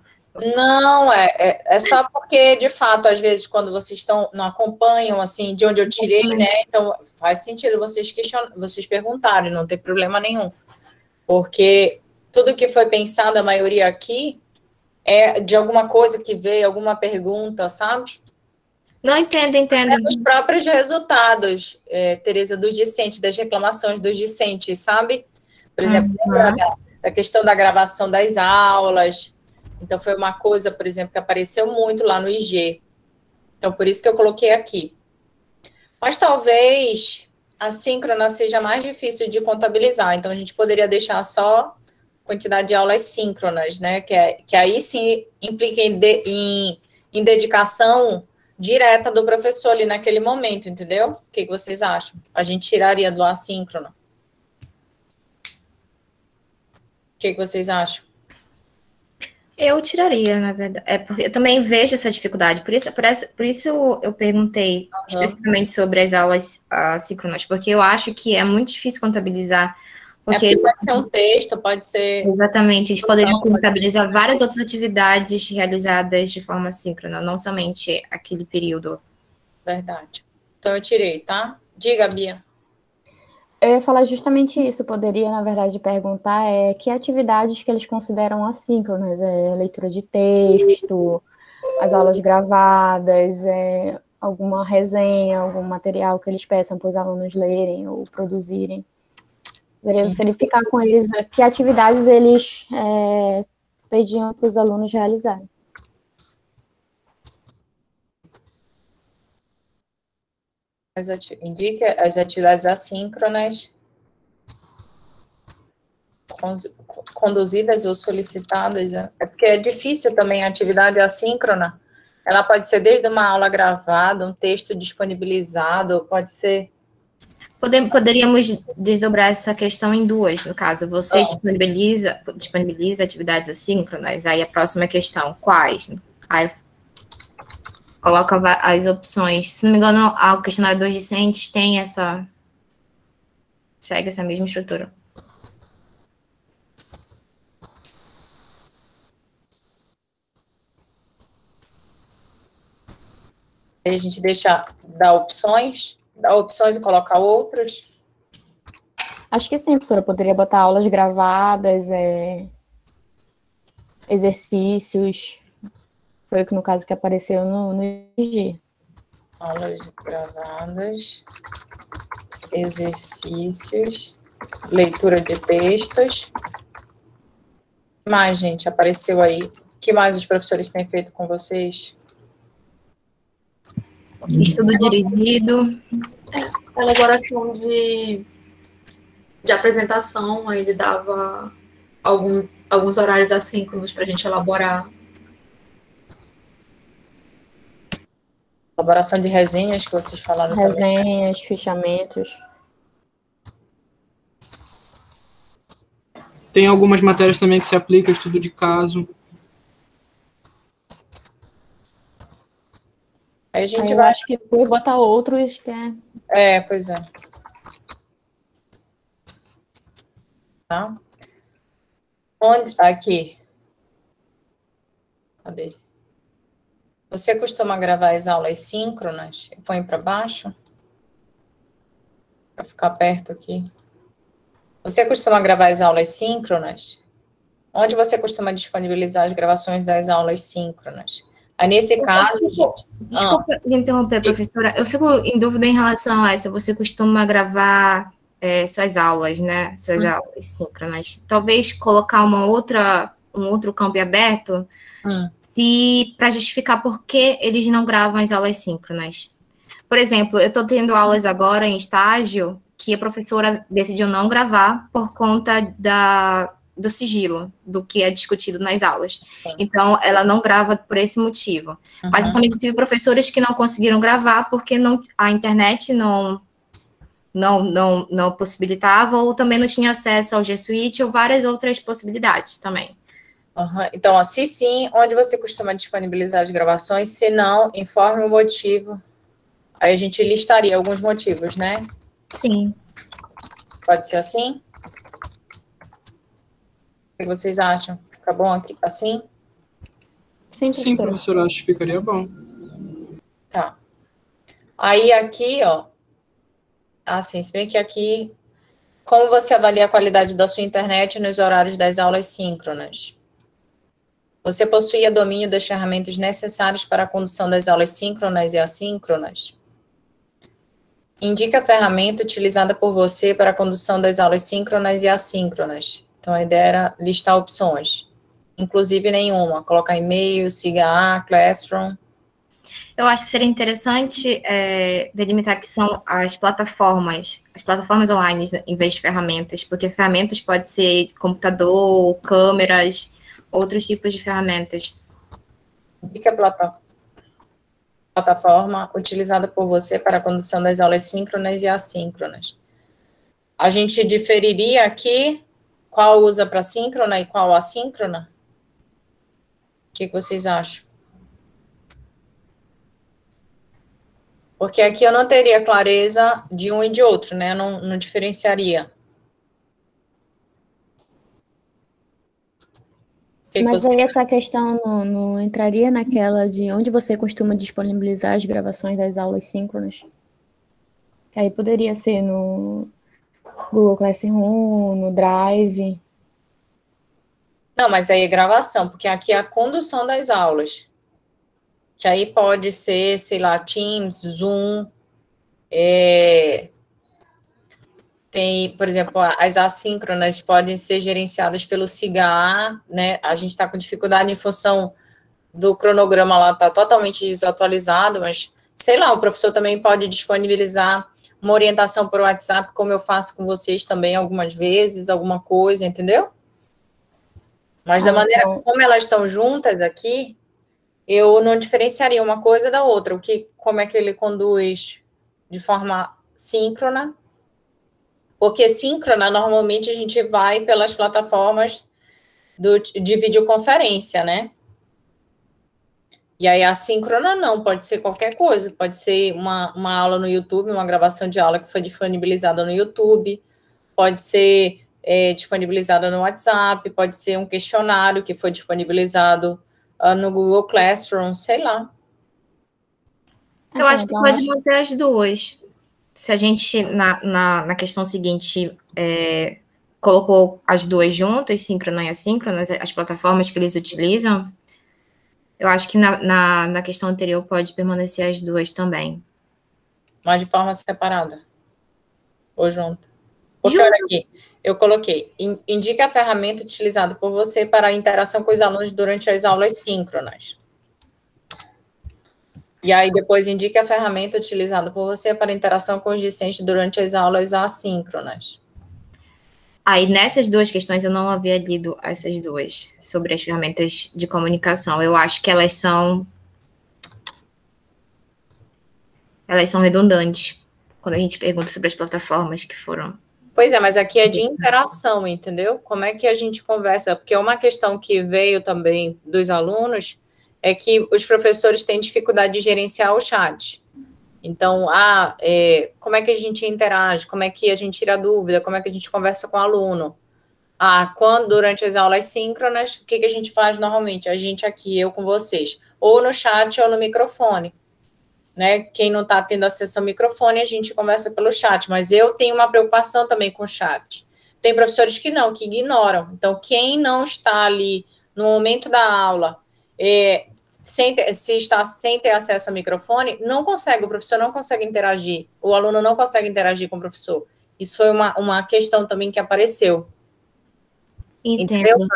Não, é só porque, de fato, às vezes, quando vocês não acompanham, assim, de onde eu tirei, né, então faz sentido vocês perguntarem, não tem problema nenhum. Porque tudo que foi pensado, a maioria aqui, é de alguma coisa que veio, alguma pergunta, sabe? Não, entendo. É dos próprios resultados, Tereza, dos discentes, das reclamações dos discentes, sabe? Por exemplo, da questão da gravação das aulas. Então, foi uma coisa, por exemplo, que apareceu muito lá no IG. Então, por isso que eu coloquei aqui. Mas talvez a síncrona seja mais difícil de contabilizar. Então, a gente poderia deixar só quantidade de aulas síncronas, né? Que aí sim implica em dedicação direta do professor ali naquele momento, entendeu? O que vocês acham? A gente tiraria do assíncrono. O que vocês acham? Eu tiraria, na verdade. Porque eu também vejo essa dificuldade. Por isso eu perguntei especificamente sobre as aulas síncronas, porque eu acho que é muito difícil contabilizar. Porque pode ser um texto, pode ser... Exatamente, eles poderiam contabilizar várias outras atividades realizadas de forma síncrona, não somente aquele período. Verdade. Então eu tirei, tá? Diga, Bia. Eu ia falar justamente isso, poderia, na verdade, perguntar que atividades que eles consideram assíncronas, leitura de texto, as aulas gravadas, alguma resenha, algum material que eles peçam para os alunos lerem ou produzirem. Poderia verificar com eles que atividades eles pediam para os alunos realizarem. Indica as atividades assíncronas conduzidas ou solicitadas, né? É porque é difícil também a atividade assíncrona. Ela pode ser desde uma aula gravada, um texto disponibilizado, pode ser... Poderíamos desdobrar essa questão em duas, no caso. Você disponibiliza atividades assíncronas, aí a próxima questão, quais? Aí coloca as opções. Se não me engano, o questionário dos discentes tem segue essa mesma estrutura. Aí a gente dá opções e coloca outros. Acho que sim, professora. Poderia botar aulas gravadas, exercícios. Foi o que, no caso, que apareceu no IG. Aulas gravadas, exercícios, leitura de textos. Mais, gente, apareceu aí. O que mais os professores têm feito com vocês? Estudo dirigido. Elaboração de apresentação, aí ele dava alguns horários assíncronos para a gente elaborar. Elaboração de resenhas que vocês falaram também. Resenhas, fichamentos. Tem algumas matérias também que se aplica estudo de caso. Aí a gente vai... acho que depois botar outros que pois é. Tá? Aqui. Cadê? Você costuma gravar as aulas síncronas e põe para baixo? Para ficar perto aqui. Você costuma gravar as aulas síncronas? Onde você costuma disponibilizar as gravações das aulas síncronas? Aí, nesse caso, gente... Desculpa interromper, professora. Eu fico em dúvida em relação a essa. Você costuma gravar suas aulas, né? Suas aulas síncronas. Talvez colocar um outro campo aberto para justificar por que eles não gravam as aulas síncronas. Por exemplo, eu estou tendo aulas agora em estágio que a professora decidiu não gravar por conta do sigilo, do que é discutido nas aulas. Então, ela não grava por esse motivo. Mas eu também tive professores que não conseguiram gravar porque a internet não possibilitava, ou também não tinha acesso ao G Suite, ou várias outras possibilidades também. Então, se sim, onde você costuma disponibilizar as gravações? Se não, informe o motivo. Aí a gente listaria alguns motivos, né? Sim. Pode ser assim? O que vocês acham? Fica bom aqui assim? Sim, professora, acho que ficaria bom. Tá. Aí aqui, ó. Assim, se bem que aqui... Como você avalia a qualidade da sua internet nos horários das aulas síncronas? Você possuía domínio das ferramentas necessárias para a condução das aulas síncronas e assíncronas? Indique a ferramenta utilizada por você para a condução das aulas síncronas e assíncronas. Então, a ideia era listar opções. Inclusive nenhuma. Colocar e-mail, siga Classroom. Eu acho que seria interessante delimitar que são as plataformas online, em vez de ferramentas, porque ferramentas pode ser computador, câmeras, outros tipos de ferramentas. Indique a plataforma utilizada por você para a condução das aulas síncronas e assíncronas. A gente diferiria aqui qual usa para síncrona e qual assíncrona? O que vocês acham? Porque aqui eu não teria clareza de um e de outro, né? Eu não diferenciaria. Mas aí essa questão não entraria naquela de onde você costuma disponibilizar as gravações das aulas síncronas? Que aí poderia ser no Google Classroom, no Drive. Não, mas aí é gravação, porque aqui é a condução das aulas. Que aí pode ser, sei lá, Teams, Zoom, tem, por exemplo, as assíncronas podem ser gerenciadas pelo SIGA, né? A gente está com dificuldade em função do cronograma lá, está totalmente desatualizado, mas, sei lá, o professor também pode disponibilizar uma orientação por WhatsApp, como eu faço com vocês também algumas vezes, alguma coisa, entendeu? Mas da maneira como elas estão juntas aqui, eu não diferenciaria uma coisa da outra, como é que ele conduz de forma síncrona, porque síncrona, normalmente, a gente vai pelas plataformas de videoconferência, né? E aí, a síncrona não, pode ser qualquer coisa, pode ser uma aula no YouTube, uma gravação de aula que foi disponibilizada no YouTube, pode ser disponibilizada no WhatsApp, pode ser um questionário que foi disponibilizado no Google Classroom, sei lá. Eu acho que pode manter as duas. Se a gente, na questão seguinte, colocou as duas juntas, síncrona e assíncrona, as plataformas que eles utilizam, eu acho que na questão anterior pode permanecer as duas também. Mas de forma separada? Ou junto? Porque olha aqui, eu coloquei, indique a ferramenta utilizada por você para a interação com os alunos durante as aulas síncronas. E aí, depois, indique a ferramenta utilizada por você para a interação com os discentes durante as aulas assíncronas. Aí, nessas duas questões, eu não havia lido essas duas, sobre as ferramentas de comunicação. Eu acho que elas são redundantes, quando a gente pergunta sobre as plataformas que foram... Pois é, mas aqui é de interação, entendeu? Como é que a gente conversa? Porque uma questão que veio também dos alunos é que os professores têm dificuldade de gerenciar o chat. Então, como é que a gente interage? Como é que a gente tira dúvida? Como é que a gente conversa com o aluno? Durante as aulas síncronas, o que a gente faz normalmente? A gente aqui, eu com vocês, ou no chat ou no microfone. Né? Quem não está tendo acesso ao microfone, a gente conversa pelo chat, mas eu tenho uma preocupação também com o chat. Tem professores que não, que ignoram. Então, quem não está ali no momento da aula, se está sem ter acesso ao microfone, não consegue, o professor não consegue interagir, o aluno não consegue interagir com o professor. Isso foi uma questão também que apareceu. Entendo.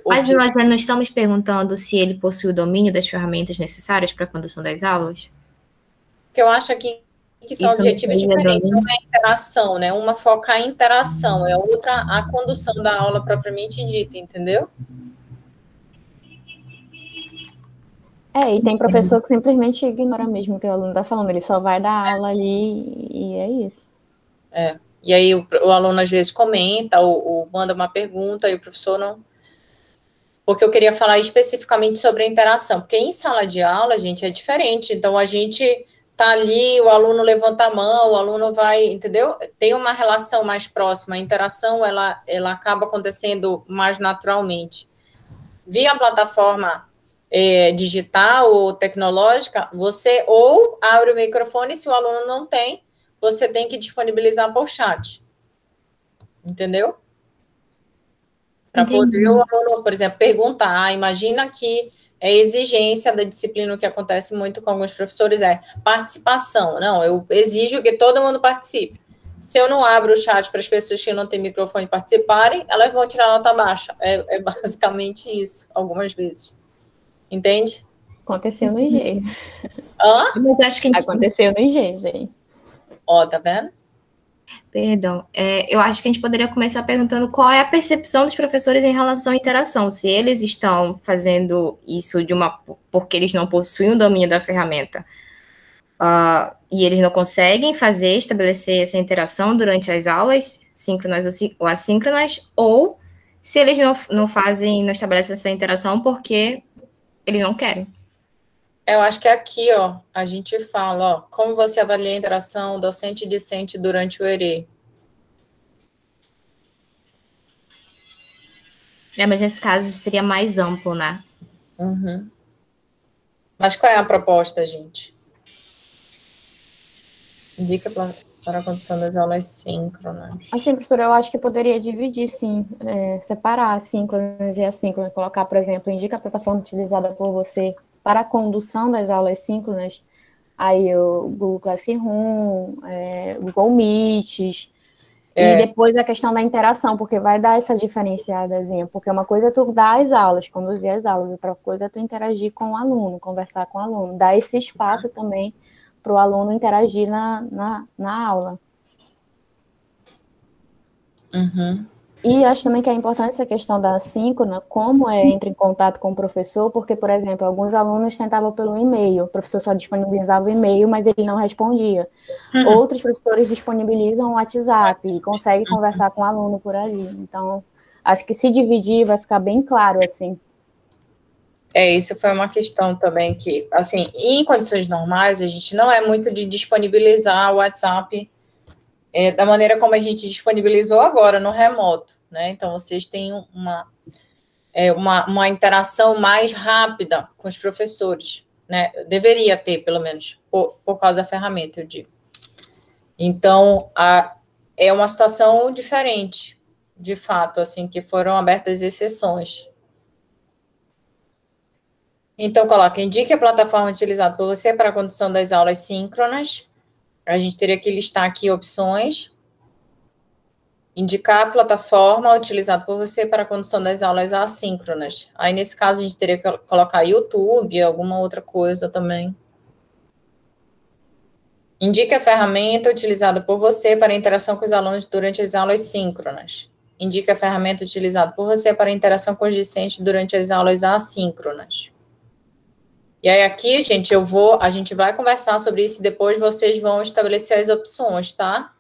Mas nós não estamos perguntando se ele possui o domínio das ferramentas necessárias para a condução das aulas? Porque eu acho que são objetivos diferentes. Uma é interação, né? Uma foca em interação, é outra a condução da aula propriamente dita, entendeu? E tem professor que simplesmente ignora mesmo o que o aluno está falando, ele só vai dar aula ali e é isso. E aí o aluno às vezes comenta ou manda uma pergunta e o professor não... Porque eu queria falar especificamente sobre a interação, porque em sala de aula, gente, é diferente. Então, a gente tá ali, o aluno levanta a mão, o aluno vai, entendeu? Tem uma relação mais próxima, a interação, ela acaba acontecendo mais naturalmente. Via plataforma digital ou tecnológica, você ou abre o microfone, se o aluno não tem, você tem que disponibilizar por chat. Entendeu? Para poder o aluno, por exemplo, perguntar, imagina que a exigência da disciplina, o que acontece muito com alguns professores é participação. Não, eu exijo que todo mundo participe. Se eu não abro o chat para as pessoas que não têm microfone participarem, elas vão tirar nota baixa. É basicamente isso, algumas vezes. Entende? Aconteceu no IG. Mas acho que aconteceu no IG, gente. Tá vendo? Perdão. Eu acho que a gente poderia começar perguntando qual é a percepção dos professores em relação à interação. Se eles estão fazendo isso porque eles não possuem o domínio da ferramenta e eles não conseguem estabelecer essa interação durante as aulas, síncronas ou assíncronas, ou se eles não estabelecem essa interação porque eles não querem. Eu acho que aqui, a gente fala, como você avalia a interação docente-discente durante o ERE? Mas nesse caso seria mais amplo, né? Uhum. Mas qual é a proposta, gente? Dica para a condução das aulas síncronas. Assim, professora, eu acho que poderia dividir, sim, separar síncronas e assíncronas, colocar, por exemplo, indica a plataforma utilizada por você para a condução das aulas síncronas, aí o Google Classroom, Google Meets, e depois a questão da interação, porque vai dar essa diferenciadazinha, porque uma coisa é tu dar as aulas, conduzir as aulas, outra coisa é tu interagir com o aluno, conversar com o aluno, dar esse espaço também para o aluno interagir na aula. Uhum. E acho também que é importante essa questão da assíncrona, como entra em contato com o professor, porque, por exemplo, alguns alunos tentavam pelo e-mail, o professor só disponibilizava o e-mail, mas ele não respondia. Outros professores disponibilizam o WhatsApp e conseguem conversar com o aluno por ali. Então, acho que se dividir vai ficar bem claro, assim. Isso foi uma questão também que, assim, em condições normais, a gente não é muito de disponibilizar o WhatsApp da maneira como a gente disponibilizou agora, no remoto, né? Então, vocês têm uma interação mais rápida com os professores, né? Deveria ter, pelo menos, por causa da ferramenta, eu digo. Então, é uma situação diferente, de fato, assim, que foram abertas exceções. Então, coloca, indique a plataforma utilizada por você para a condução das aulas síncronas. A gente teria que listar aqui opções. Indicar a plataforma utilizada por você para a condução das aulas assíncronas. Aí, nesse caso, a gente teria que colocar YouTube, alguma outra coisa também. Indique a ferramenta utilizada por você para a interação com os alunos durante as aulas síncronas. Indique a ferramenta utilizada por você para a interação com os discentes durante as aulas assíncronas. E aí aqui, gente, a gente vai conversar sobre isso e depois vocês vão estabelecer as opções, tá?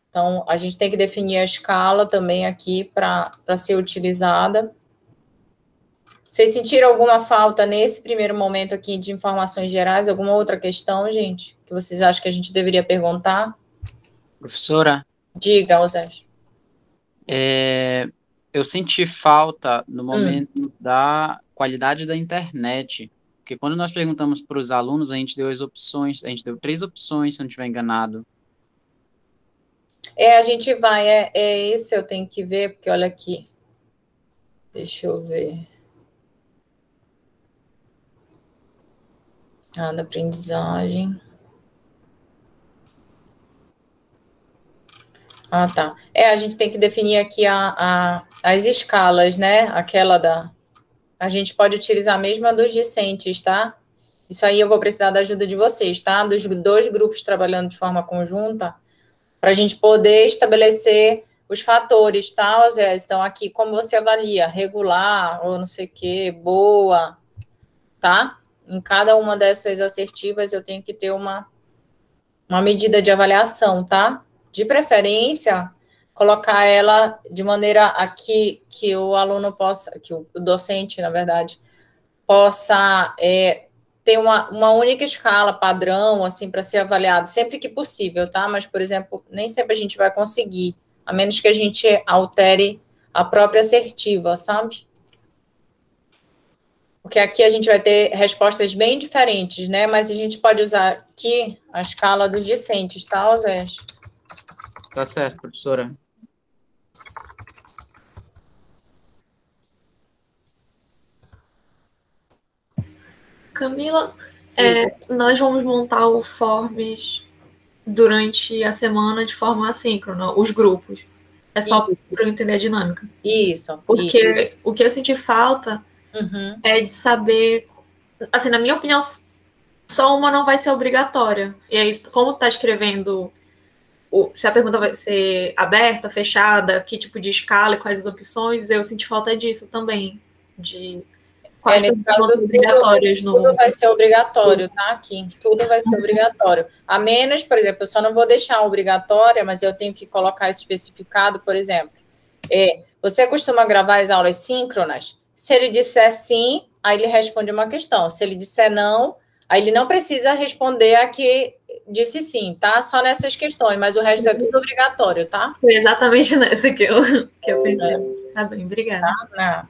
Então, a gente tem que definir a escala também aqui para ser utilizada. Vocês sentiram alguma falta nesse primeiro momento aqui de informações gerais? Alguma outra questão, gente, que vocês acham que a gente deveria perguntar? Professora? Diga, Osés. Eu senti falta no momento da qualidade da internet. Porque quando nós perguntamos para os alunos, a gente deu 3 opções, se eu não estiver enganado. A gente vai, esse eu tenho que ver, porque olha aqui. Deixa eu ver. Da aprendizagem. Tá. A gente tem que definir aqui as escalas, né? A gente pode utilizar a mesma dos discentes, tá? Isso aí eu vou precisar da ajuda de vocês, tá? Dos 2 grupos trabalhando de forma conjunta, para a gente poder estabelecer os fatores, tá, Osés? Então, aqui, como você avalia? Regular, ou não sei o quê, boa, tá? Em cada uma dessas assertivas, eu tenho que ter uma medida de avaliação, tá? De preferência, colocar ela de maneira aqui que o aluno possa, que o docente, na verdade, possa ter uma única escala padrão, assim, para ser avaliado, sempre que possível, tá? Mas, por exemplo, nem sempre a gente vai conseguir, a menos que a gente altere a própria assertiva, sabe? Porque aqui a gente vai ter respostas bem diferentes, né? Mas a gente pode usar aqui a escala dos discentes, tá, Osés? Tá certo, professora. Camila, nós vamos montar o Forms durante a semana de forma assíncrona, os grupos. É só para eu entender a dinâmica. Isso. Porque o que eu senti falta é de saber, assim, na minha opinião, só uma não vai ser obrigatória. E aí, como está escrevendo, se a pergunta vai ser aberta, fechada, que tipo de escala e quais as opções, eu senti falta disso também, de quais nesse caso, obrigatórias tudo vai ser obrigatório, tá? Aqui, tudo vai ser obrigatório. A menos, por exemplo, eu só não vou deixar obrigatória, mas eu tenho que colocar isso especificado, por exemplo. Você costuma gravar as aulas síncronas? Se ele disser sim, aí ele responde uma questão. Se ele disser não, aí ele não precisa responder a que disse sim, tá? Só nessas questões, mas o resto é tudo obrigatório, tá? Foi exatamente nessa que eu pensei. Tá bem, obrigada. Tá?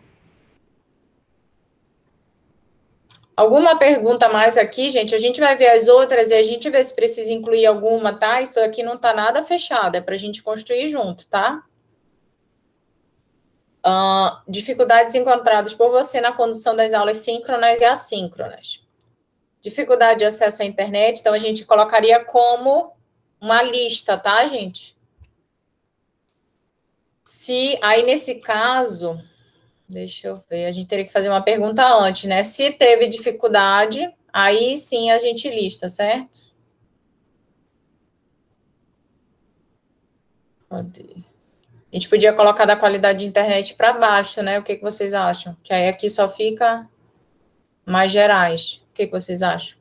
Alguma pergunta mais aqui, gente? A gente vai ver as outras e a gente vê se precisa incluir alguma, tá? Isso aqui não tá nada fechado, é para a gente construir junto, tá? Dificuldades encontradas por você na condução das aulas síncronas e assíncronas. Dificuldade de acesso à internet, então a gente colocaria como uma lista, tá, gente? Aí nesse caso, deixa eu ver, a gente teria que fazer uma pergunta antes, né? Se teve dificuldade, aí sim a gente lista, certo? Cadê? A gente podia colocar da qualidade de internet para baixo, né? O que vocês acham? Que aí aqui só fica mais gerais. O que vocês acham?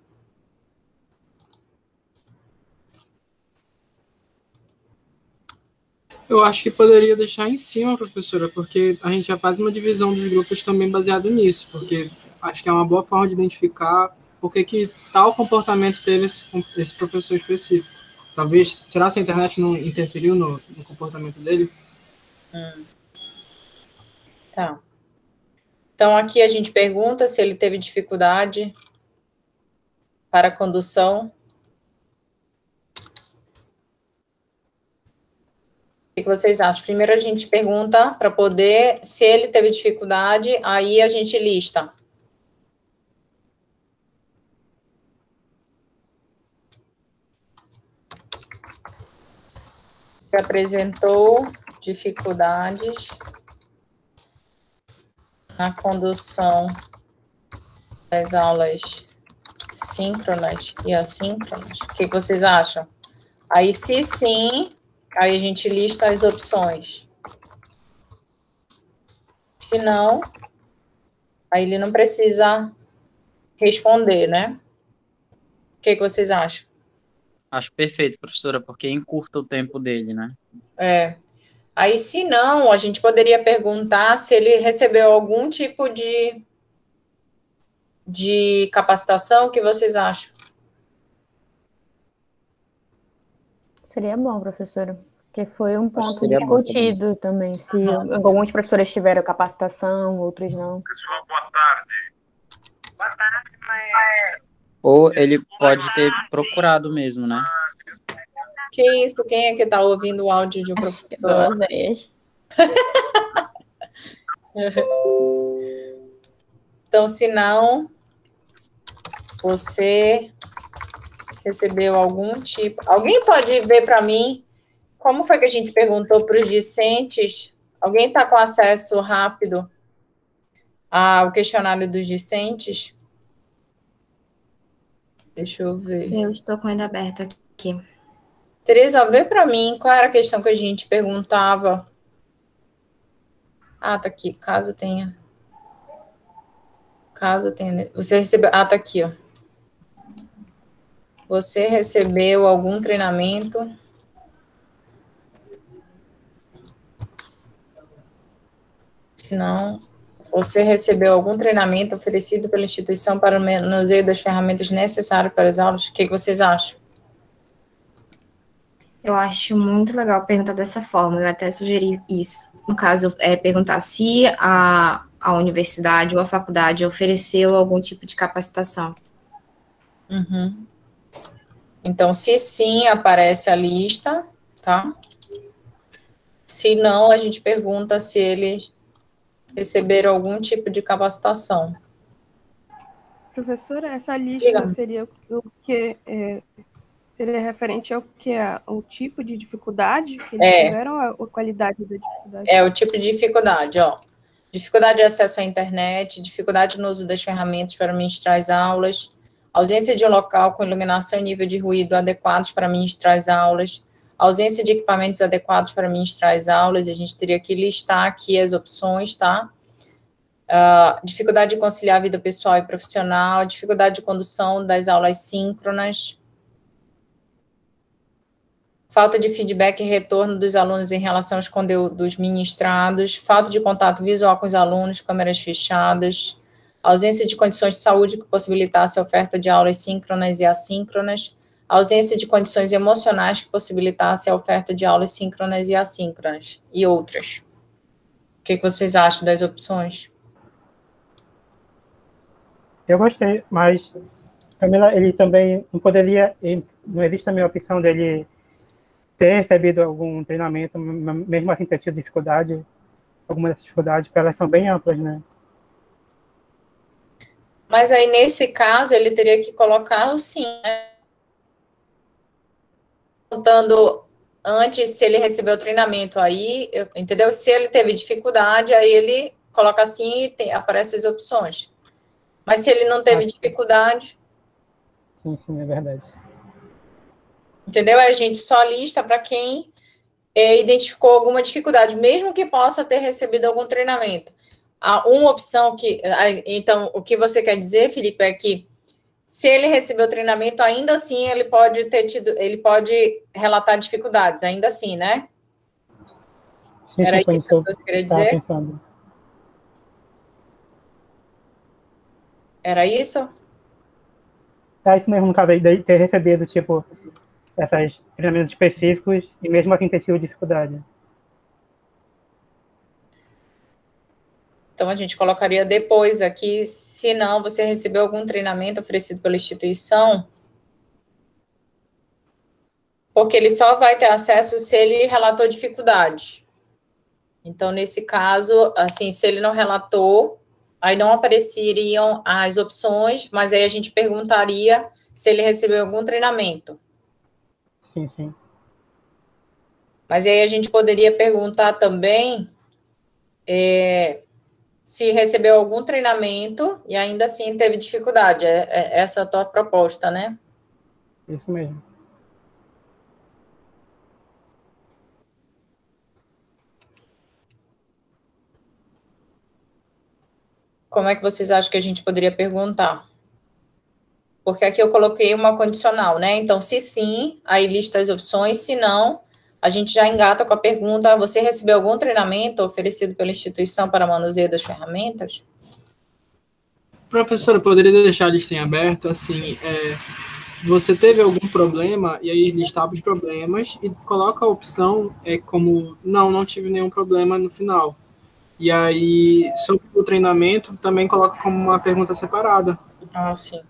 Eu acho que poderia deixar em cima, professora, porque a gente já faz uma divisão dos grupos também baseado nisso, porque acho que é uma boa forma de identificar por que tal comportamento teve esse professor específico. Talvez, será que a internet não interferiu no comportamento dele? Tá. Então, aqui a gente pergunta se ele teve dificuldade para a condução. O que vocês acham? Primeiro a gente pergunta para poder, se ele teve dificuldade, aí a gente lista. Se apresentou dificuldades na condução das aulas síncronas e assíncronas. O que vocês acham? Aí, se sim, aí a gente lista as opções. Se não, aí ele não precisa responder, né? O que vocês acham? Acho perfeito, professora, porque encurta o tempo dele, né? Aí, se não, a gente poderia perguntar se ele recebeu algum tipo de capacitação. O que vocês acham? Seria bom, professora, porque foi um ponto discutido também, se alguns professores tiveram capacitação, outros não. Pessoal, boa tarde. Boa tarde, Ou ele pode ter procurado mesmo, né? Que isso? Quem é que está ouvindo o áudio de um professor? Duas vezes. Então, se não, você recebeu algum tipo... Alguém pode ver para mim como foi que a gente perguntou para os discentes? Alguém está com acesso rápido ao questionário dos discentes? Deixa eu ver. Eu estou com ele aberto aqui. Tereza, vê para mim qual era a questão que a gente perguntava. Ah, tá aqui. Caso tenha. Você recebeu. Ah, tá aqui, ó. Você recebeu algum treinamento? Se não, você recebeu algum treinamento oferecido pela instituição para o manuseio das ferramentas necessárias para as aulas? O que vocês acham? Eu acho muito legal perguntar dessa forma. Eu até sugeri isso. No caso, perguntar se a universidade ou a faculdade ofereceu algum tipo de capacitação. Uhum. Então, se sim, aparece a lista, tá? Se não, a gente pergunta se eles receberam algum tipo de capacitação. Professora, essa lista seria o que seria referente ao que o tipo de dificuldade que eles tiveram, ou a qualidade da dificuldade? É o tipo de dificuldade, ó. Dificuldade de acesso à internet, dificuldade no uso das ferramentas para ministrar as aulas, ausência de um local com iluminação e nível de ruído adequados para ministrar as aulas, ausência de equipamentos adequados para ministrar as aulas, a gente teria que listar aqui as opções, tá? Dificuldade de conciliar a vida pessoal e profissional, dificuldade de condução das aulas síncronas, falta de feedback e retorno dos alunos em relação aos conteúdos ministrados, falta de contato visual com os alunos, câmeras fechadas, ausência de condições de saúde que possibilitasse a oferta de aulas síncronas e assíncronas, ausência de condições emocionais que possibilitasse a oferta de aulas síncronas e assíncronas, e outras. O que vocês acham das opções? Eu gostei, mas Camila, ele também não poderia, não existe também a opção dele ter recebido algum treinamento, mesmo assim ter tido dificuldade, algumas dessas dificuldades, porque elas são bem amplas, né? Mas aí, nesse caso, ele teria que colocar o sim, né? Contando antes se ele recebeu o treinamento aí, entendeu? Se ele teve dificuldade, aí ele coloca assim e aparecem as opções. Mas se ele não teve dificuldade... Sim, é verdade. Entendeu? A gente só lista para quem identificou alguma dificuldade, mesmo que possa ter recebido algum treinamento. Uma opção que... Então, o que você quer dizer, Felipe, é que se ele recebeu treinamento, ainda assim ele pode relatar dificuldades, ainda assim, né? Sim, era isso que você queria dizer? Pensando. Era isso? É isso mesmo, no caso aí, de ter recebido, tipo, esses treinamentos específicos e mesmo assim ter tido dificuldade. Então, a gente colocaria depois aqui, se não, você recebeu algum treinamento oferecido pela instituição, porque ele só vai ter acesso se ele relatou dificuldade. Então, nesse caso, assim, se ele não relatou, aí não apareceriam as opções, mas aí a gente perguntaria se ele recebeu algum treinamento. Sim. Mas aí a gente poderia perguntar também se recebeu algum treinamento e ainda assim teve dificuldade. Essa é a tua proposta, né? Isso mesmo. Como é que vocês acham que a gente poderia perguntar? Porque aqui eu coloquei uma condicional, né? Então, se sim, aí lista as opções. Se não, a gente já engata com a pergunta: você recebeu algum treinamento oferecido pela instituição para manuseio das ferramentas? Professora, poderia deixar a lista em aberto, assim, você teve algum problema, e aí listava os problemas, e coloca a opção como, não tive nenhum problema no final. E aí, sobre o treinamento, também coloca como uma pergunta separada. Ah, sim.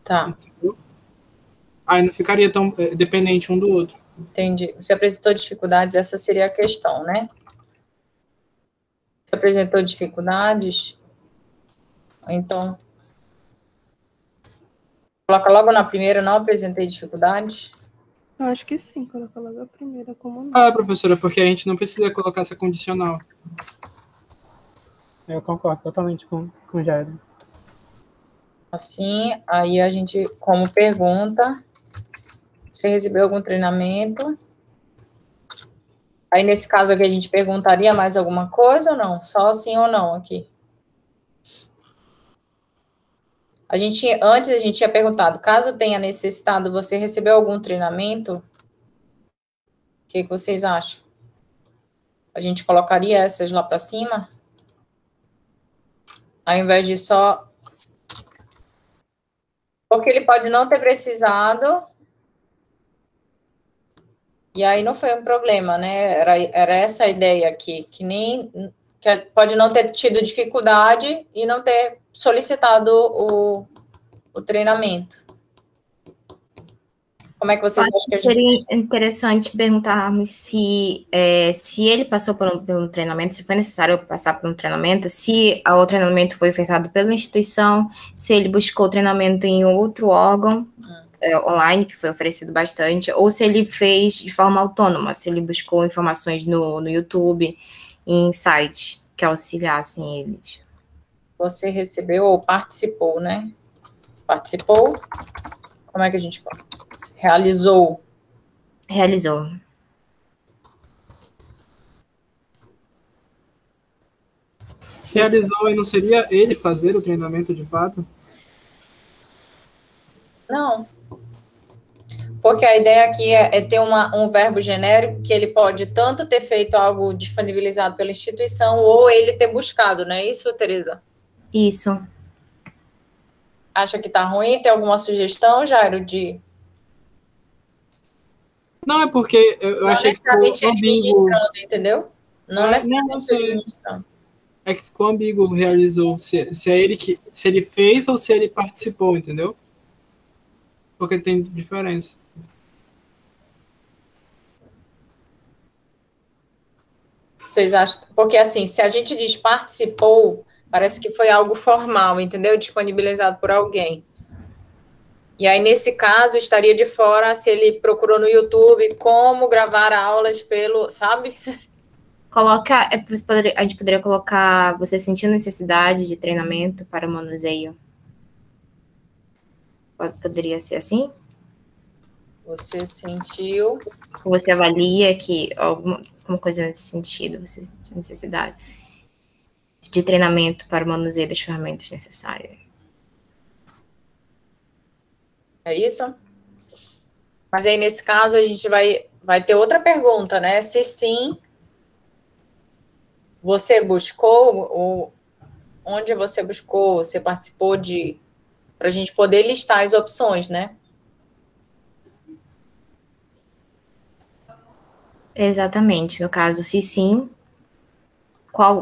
Tá. Entendeu? Aí não ficaria tão dependente um do outro. Entendi. Você apresentou dificuldades, essa seria a questão, né? Você apresentou dificuldades? Então, coloca logo na primeira, não apresentei dificuldades? Eu acho que sim, coloca logo a primeira como não. Professora, porque a gente não precisa colocar essa condicional. Eu concordo totalmente com o Jairo. Assim, aí a gente, como pergunta, você recebeu algum treinamento? Aí, nesse caso aqui, a gente perguntaria mais alguma coisa ou não? Só sim ou não aqui? Antes a gente tinha perguntado, caso tenha necessitado, você recebeu algum treinamento? O que vocês acham? A gente colocaria essas lá para cima? Ao invés de só... Porque ele pode não ter precisado, e aí não foi um problema, né? Era essa a ideia aqui, que pode não ter tido dificuldade e não ter solicitado o treinamento. Como é que vocês acham que a gente... Seria interessante perguntarmos se ele passou por um treinamento, se foi necessário passar por um treinamento, se o treinamento foi ofertado pela instituição, se ele buscou treinamento em outro órgão online, que foi oferecido bastante, ou se ele fez de forma autônoma, se ele buscou informações no YouTube, em sites que auxiliassem eles. Você recebeu ou participou, né? Participou? Como é que a gente fala? Realizou. Realizou. Realizou e não seria ele fazer o treinamento de fato? Não. Porque a ideia aqui é ter um verbo genérico que ele pode tanto ter feito algo disponibilizado pela instituição ou ele ter buscado, não é isso, Tereza? Isso. Acha que tá ruim? Tem alguma sugestão, Jairo, de... Não, é porque eu achei que ficou ambíguo. Entendeu? Não necessariamente ele ministrando. É que ficou ambíguo, realizou. Se ele fez ou se ele participou, entendeu? Porque tem diferença. Vocês acham? Porque, assim, se a gente diz participou, parece que foi algo formal, entendeu? Disponibilizado por alguém. E aí, nesse caso, estaria de fora se ele procurou no YouTube como gravar aulas sabe? A gente poderia colocar, você sentiu necessidade de treinamento para o manuseio? Poderia ser assim? Você sentiu... Você avalia que alguma coisa nesse sentido, você sentiu necessidade de treinamento para o manuseio das ferramentas necessárias. É isso? Mas aí, nesse caso, a gente vai ter outra pergunta, né? Se sim, você buscou, onde você buscou, você participou para a gente poder listar as opções, né? Exatamente. No caso, se sim,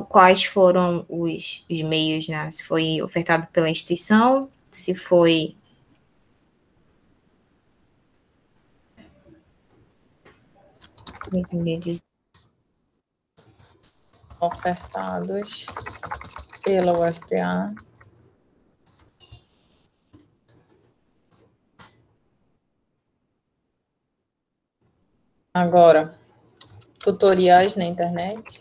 quais foram os meios, né? Se foi ofertado pela instituição, se foi... ofertados pela UFPA. Agora, tutoriais na internet,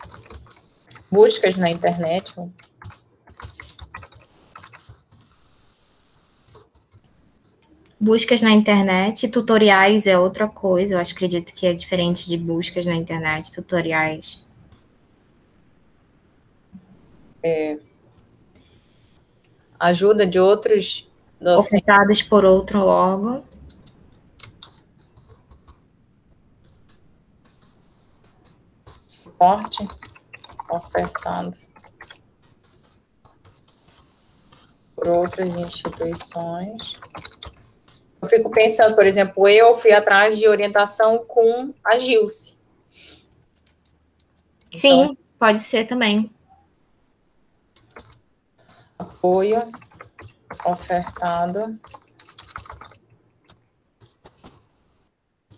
buscas na internet. Buscas na internet, tutoriais é outra coisa, eu acredito que é diferente de buscas na internet, tutoriais. Ajuda de outros docentes. Ofertadas por outro órgão. Suporte ofertado por outras instituições. Eu fico pensando, por exemplo, eu fui atrás de orientação com a Gilce. Sim, então, pode ser também. Apoio ofertado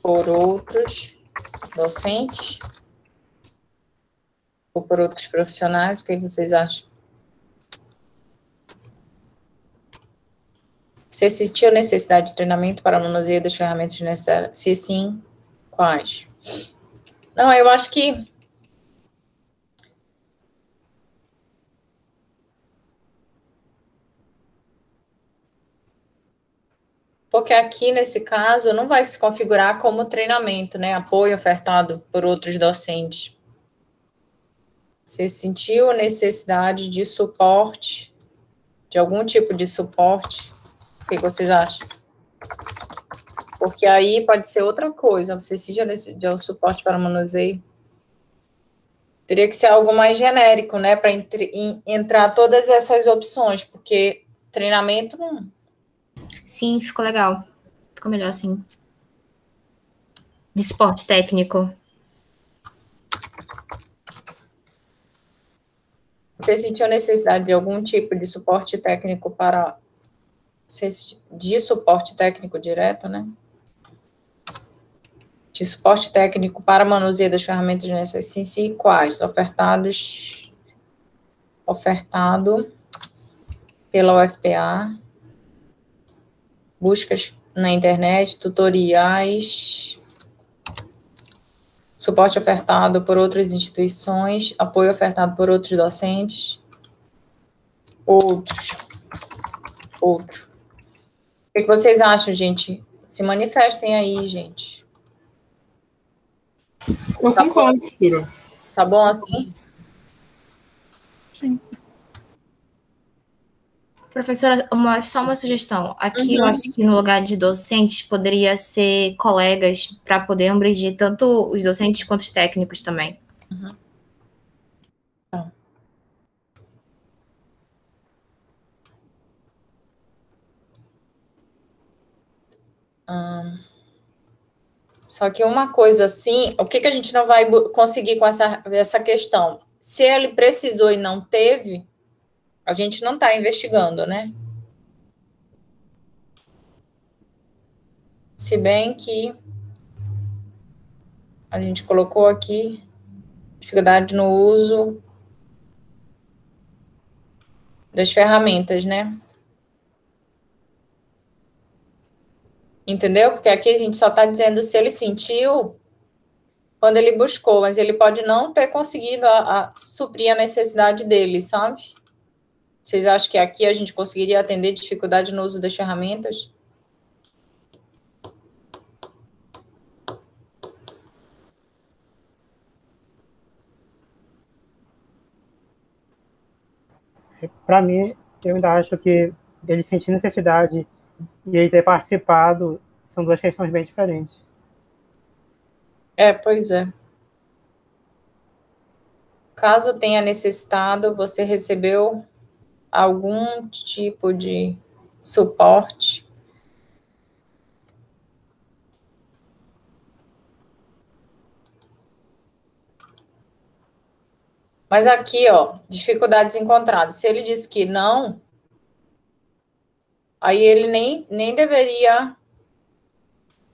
por outros docentes ou por outros profissionais? O que vocês acham? Você sentiu necessidade de treinamento para manuseio das ferramentas necessárias? Se sim, quais? Não, eu acho que porque aqui, nesse caso, não vai se configurar como treinamento, né? Apoio ofertado por outros docentes. Você sentiu necessidade de suporte, de algum tipo de suporte? O que vocês acham? Porque aí pode ser outra coisa. Você sentiu necessidade de um suporte para manuseio? Teria que ser algo mais genérico, né? Para entrar todas essas opções, porque treinamento não... Sim, ficou legal. Ficou melhor assim. De suporte técnico. Você sentiu necessidade de algum tipo de suporte técnico para... De suporte técnico direto, né? De suporte técnico para manuseio das ferramentas necessárias, sim, quais? Ofertado pela UFPA, buscas na internet, tutoriais, suporte ofertado por outras instituições, apoio ofertado por outros docentes, outros. O que vocês acham, gente? Se manifestem aí, gente. Eu concordo, professora. Tá bom assim? Sim. Professora, só uma sugestão. Aqui eu acho que no lugar de docentes poderia ser colegas para poder abranger tanto os docentes quanto os técnicos também. Só que uma coisa assim, o que a gente não vai conseguir com essa questão? Se ele precisou e não teve, a gente não está investigando, né? Se bem que a gente colocou aqui dificuldade no uso das ferramentas, né? Entendeu? Porque aqui a gente só está dizendo se ele sentiu quando ele buscou, mas ele pode não ter conseguido suprir a necessidade dele, sabe? Vocês acham que aqui a gente conseguiria atender dificuldade no uso das ferramentas? Para mim, eu ainda acho que ele sentir necessidade e ele ter participado são duas questões bem diferentes. Pois é. Caso tenha necessitado, você recebeu algum tipo de suporte? Mas aqui, ó, dificuldades encontradas. Se ele disse que não, aí ele nem deveria...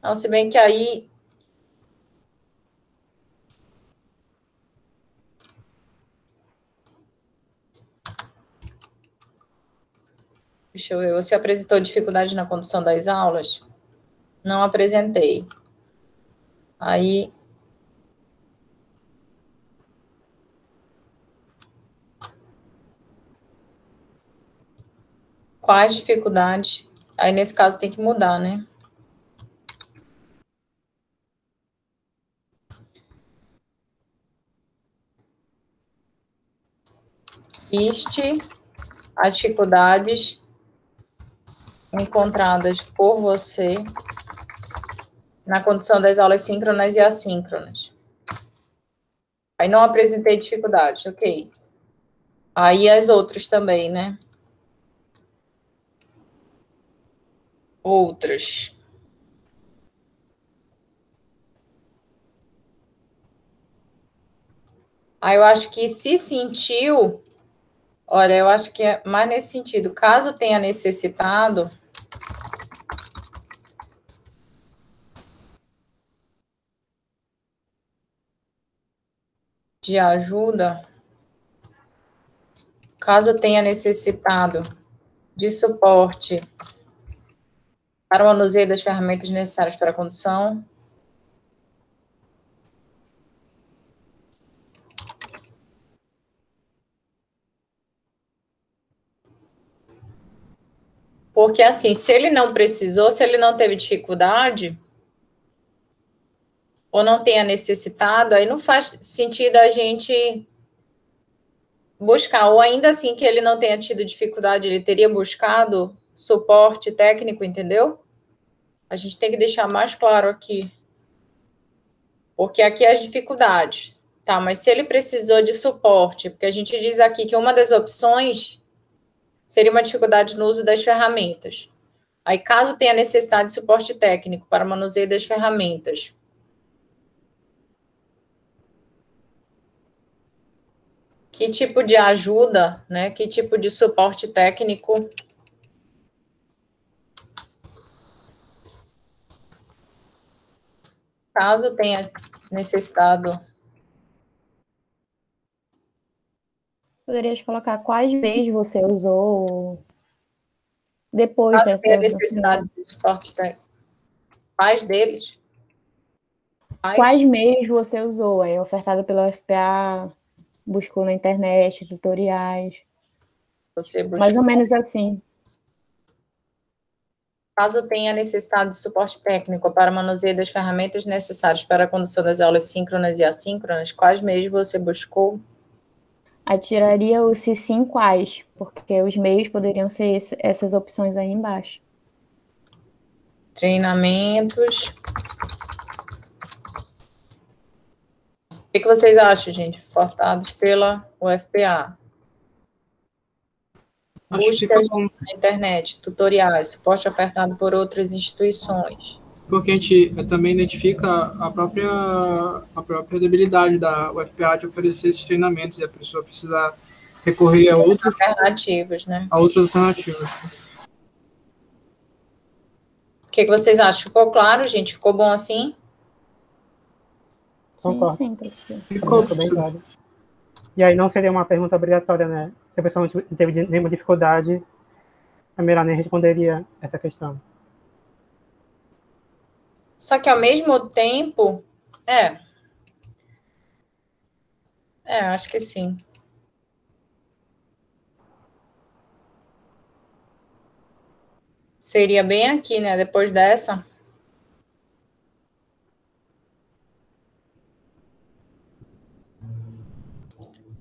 Não, se bem que aí... Deixa eu ver, você apresentou dificuldade na condução das aulas? Não apresentei. Aí... Quais dificuldades? Aí, nesse caso, tem que mudar, né? Liste as dificuldades encontradas por você na condução das aulas síncronas e assíncronas. Aí, não apresentei dificuldade, ok. Aí, as outras também, né? Outras. Aí, eu acho que se sentiu... Olha, eu acho que é mais nesse sentido. Caso tenha necessitado... de ajuda, caso tenha necessitado de suporte para o manuseio das ferramentas necessárias para a condução. Porque, assim, se ele não precisou, se ele não teve dificuldade, ou não tenha necessitado, aí não faz sentido a gente buscar. Ou ainda assim que ele não tenha tido dificuldade, ele teria buscado suporte técnico, entendeu? A gente tem que deixar mais claro aqui. Porque aqui as dificuldades, tá? Mas se ele precisou de suporte, porque a gente diz aqui que uma das opções seria uma dificuldade no uso das ferramentas. Aí, caso tenha necessidade de suporte técnico para o manuseio das ferramentas, que tipo de ajuda, né? Que tipo de suporte técnico caso tenha necessitado. Poderias colocar quais meios você usou depois Caso tenha necessidade de suporte técnico. Quais deles? Quais meios você usou? Aí, ofertado pela UFPA, buscou na internet, tutoriais. Você buscou. Mais ou menos assim. Caso tenha necessidade de suporte técnico para manuseio das ferramentas necessárias para a condução das aulas síncronas e assíncronas, quais meios você buscou? Atiraria o se sim, quais, porque os meios poderiam ser essas opções aí embaixo. Treinamentos. O que vocês acham, gente? Ofertados pela UFPA. Buscas na internet, tutoriais, suporte ofertado por outras instituições. Porque a gente também identifica a própria debilidade da UFPA de oferecer esses treinamentos e a pessoa precisa recorrer a outras alternativas, né? A outras alternativas. O que vocês acham? Ficou claro, gente? Ficou bom assim? Sim, professor. Ficou bem claro. E aí não seria uma pergunta obrigatória, né? Se a pessoa não teve nenhuma dificuldade, a melhor nem responderia essa questão. Só que ao mesmo tempo, acho que sim. Seria bem aqui, né? Depois dessa.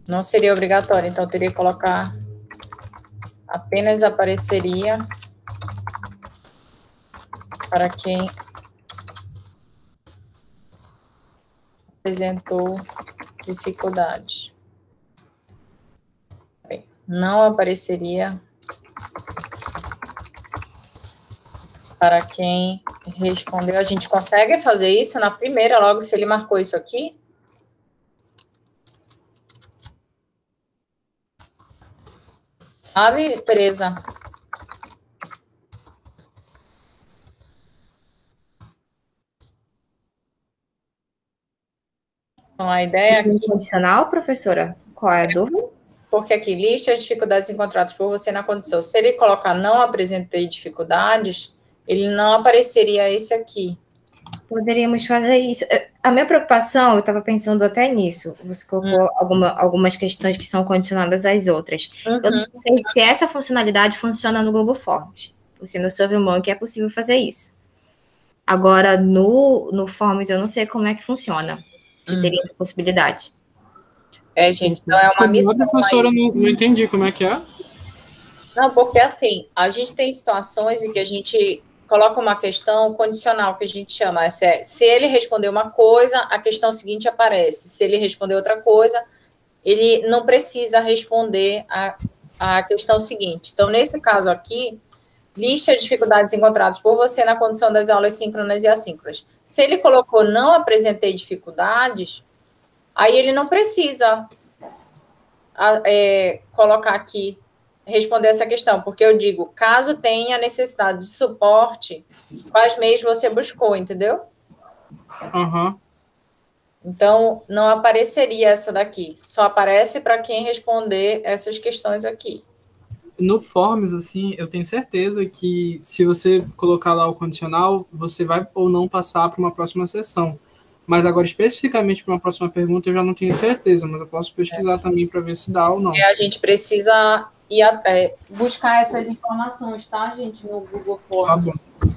Não seria obrigatório, então teria que colocar apenas apareceria para quem apresentou dificuldade. Não apareceria para quem respondeu. A gente consegue fazer isso na primeira, logo se ele marcou isso aqui? Sabe, Tereza? Então, a ideia aqui... Condicional, professora? Qual é a dúvida? Porque aqui, lista as dificuldades encontradas por você na condição. Se ele colocar não apresentei dificuldades, ele não apareceria esse aqui. Poderíamos fazer isso. A minha preocupação, eu estava pensando até nisso. Você colocou algumas questões que são condicionadas às outras. Eu não sei se essa funcionalidade funciona no Google Forms, porque no SurveyMonkey é possível fazer isso. Agora, no Forms, eu não sei como é que funciona. Se teria essa possibilidade. Gente, então é uma missão. Professora, não entendi como é que é. Não, porque assim, a gente tem situações em que a gente coloca uma questão condicional, que a gente chama. Se ele responder uma coisa, a questão seguinte aparece. Se ele responder outra coisa, ele não precisa responder a questão seguinte. Então, nesse caso aqui, lista de dificuldades encontradas por você na condução das aulas síncronas e assíncronas. Se ele colocou não apresentei dificuldades, aí ele não precisa colocar aqui, responder essa questão, porque eu digo, caso tenha necessidade de suporte, quais meios você buscou, entendeu? Então, não apareceria essa daqui. Só aparece para quem responder essas questões aqui. No Forms, assim, eu tenho certeza que se você colocar lá o condicional, você vai ou não passar para uma próxima sessão. Mas agora, especificamente para uma próxima pergunta, eu já não tenho certeza, mas eu posso pesquisar também para ver se dá ou não. A gente precisa ir buscar essas informações, tá, gente, no Google Forms. Tá bom.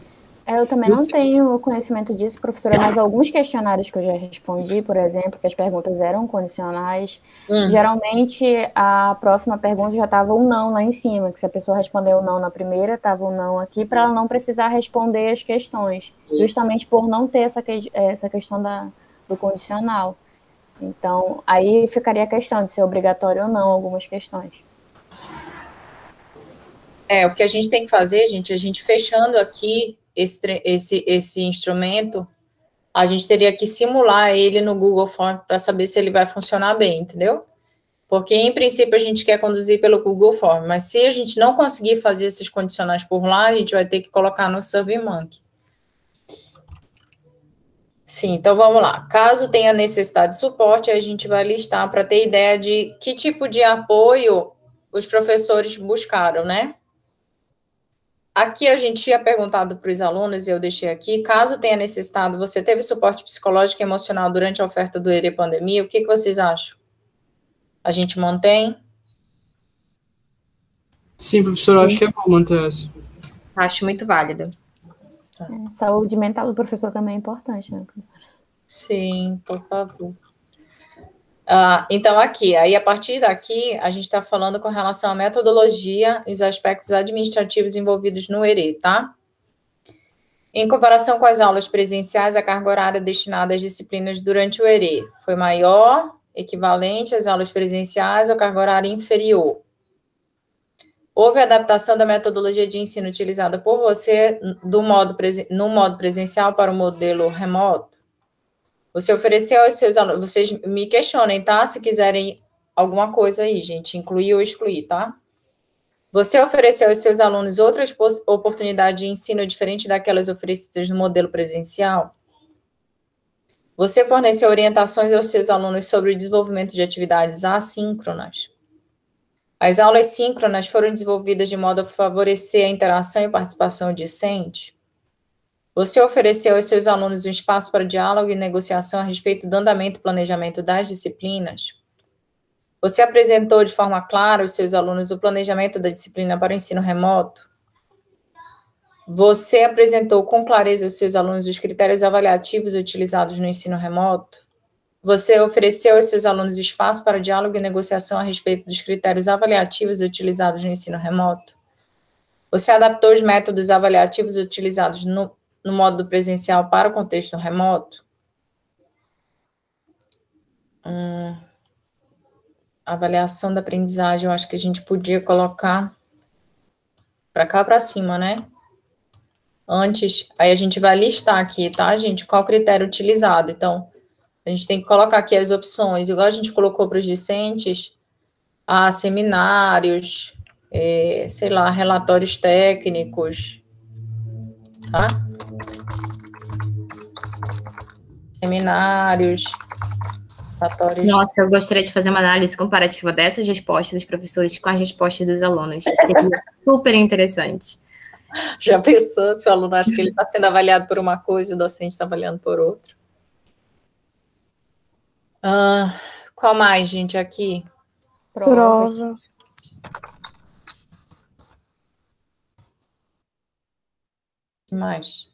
Eu também não tenho conhecimento disso, professora, mas alguns questionários que eu já respondi, por exemplo, que as perguntas eram condicionais, geralmente a próxima pergunta já estava um não lá em cima, que se a pessoa respondeu não na primeira, estava um não aqui, para ela não precisar responder as questões, justamente por não ter essa questão do condicional. Então, aí ficaria a questão de ser obrigatório ou não algumas questões. O que a gente tem que fazer, gente, a gente fechando aqui esse instrumento, a gente teria que simular ele no Google Forms para saber se ele vai funcionar bem, entendeu? Porque, em princípio, a gente quer conduzir pelo Google Forms, mas se a gente não conseguir fazer esses condicionais por lá, a gente vai ter que colocar no SurveyMonkey. Sim, então vamos lá. Caso tenha necessidade de suporte, a gente vai listar para ter ideia de que tipo de apoio os professores buscaram, né? Aqui a gente tinha perguntado para os alunos, e eu deixei aqui, caso tenha necessitado, você teve suporte psicológico e emocional durante a oferta do ERE Pandemia, o que vocês acham? A gente mantém? Sim, professor, acho que é bom manter essa. Acho muito válido. Saúde mental do professor também é importante, né, professor? Sim, por favor. Então, aqui, aí a partir daqui, a gente está falando com relação à metodologia e os aspectos administrativos envolvidos no ERE, tá? Em comparação com as aulas presenciais, a carga horária destinada às disciplinas durante o ERE foi maior, equivalente às aulas presenciais ou carga horária inferior. Houve adaptação da metodologia de ensino utilizada por você no modo presencial para o modelo remoto? Você ofereceu aos seus alunos, vocês me questionem, tá? Se quiserem alguma coisa aí, gente, incluir ou excluir, tá? Você ofereceu aos seus alunos outras oportunidades de ensino diferente daquelas oferecidas no modelo presencial? Você forneceu orientações aos seus alunos sobre o desenvolvimento de atividades assíncronas? As aulas síncronas foram desenvolvidas de modo a favorecer a interação e participação discente? Você ofereceu aos seus alunos um espaço para diálogo e negociação a respeito do andamento e planejamento das disciplinas? Você apresentou de forma clara aos seus alunos o planejamento da disciplina para o ensino remoto? Você apresentou com clareza aos seus alunos os critérios avaliativos utilizados no ensino remoto? Você ofereceu aos seus alunos espaço para diálogo e negociação a respeito dos critérios avaliativos utilizados no ensino remoto? Você adaptou os métodos avaliativos utilizados no modo presencial para o contexto remoto? Avaliação da aprendizagem, eu acho que a gente podia colocar para cá para cima, né? Antes, aí a gente vai listar aqui, tá, gente? Qual critério utilizado. Então, a gente tem que colocar aqui as opções, igual a gente colocou para os discentes, seminários, sei lá, relatórios técnicos, tá? Seminários, relatórios... Nossa, eu gostaria de fazer uma análise comparativa dessas respostas dos professores com as respostas dos alunos. Seria super interessante. Já pensou se o aluno acha que ele está sendo avaliado por uma coisa e o docente está avaliando por outra? Qual mais, gente, aqui? Prova. O que mais?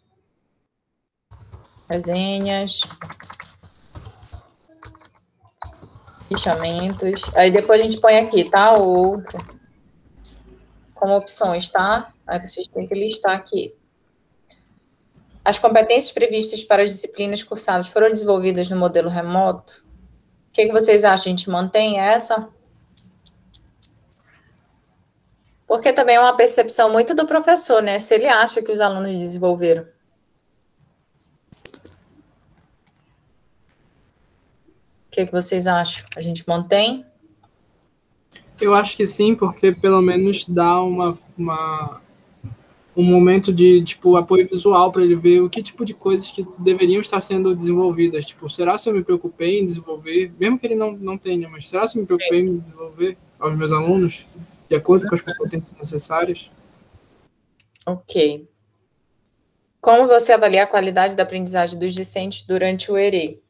Resenhas. Fichamentos. Aí depois a gente põe aqui, tá? O outro. Como opções, tá? Aí vocês têm que listar aqui. As competências previstas para as disciplinas cursadas foram desenvolvidas no modelo remoto? O que vocês acham? A gente mantém essa? Porque também é uma percepção muito do professor, né? Se ele acha que os alunos desenvolveram. O que vocês acham? A gente mantém? Eu acho que sim, porque pelo menos dá um um momento de, tipo, apoio visual para ele ver o que tipo de coisas que deveriam estar sendo desenvolvidas. Tipo, será se eu me preocupei em desenvolver, mesmo que ele não tenha, mas será se eu me preocupei em desenvolver aos meus alunos de acordo com as competências necessárias? Ok. Como você avalia a qualidade da aprendizagem dos discentes durante o ERE?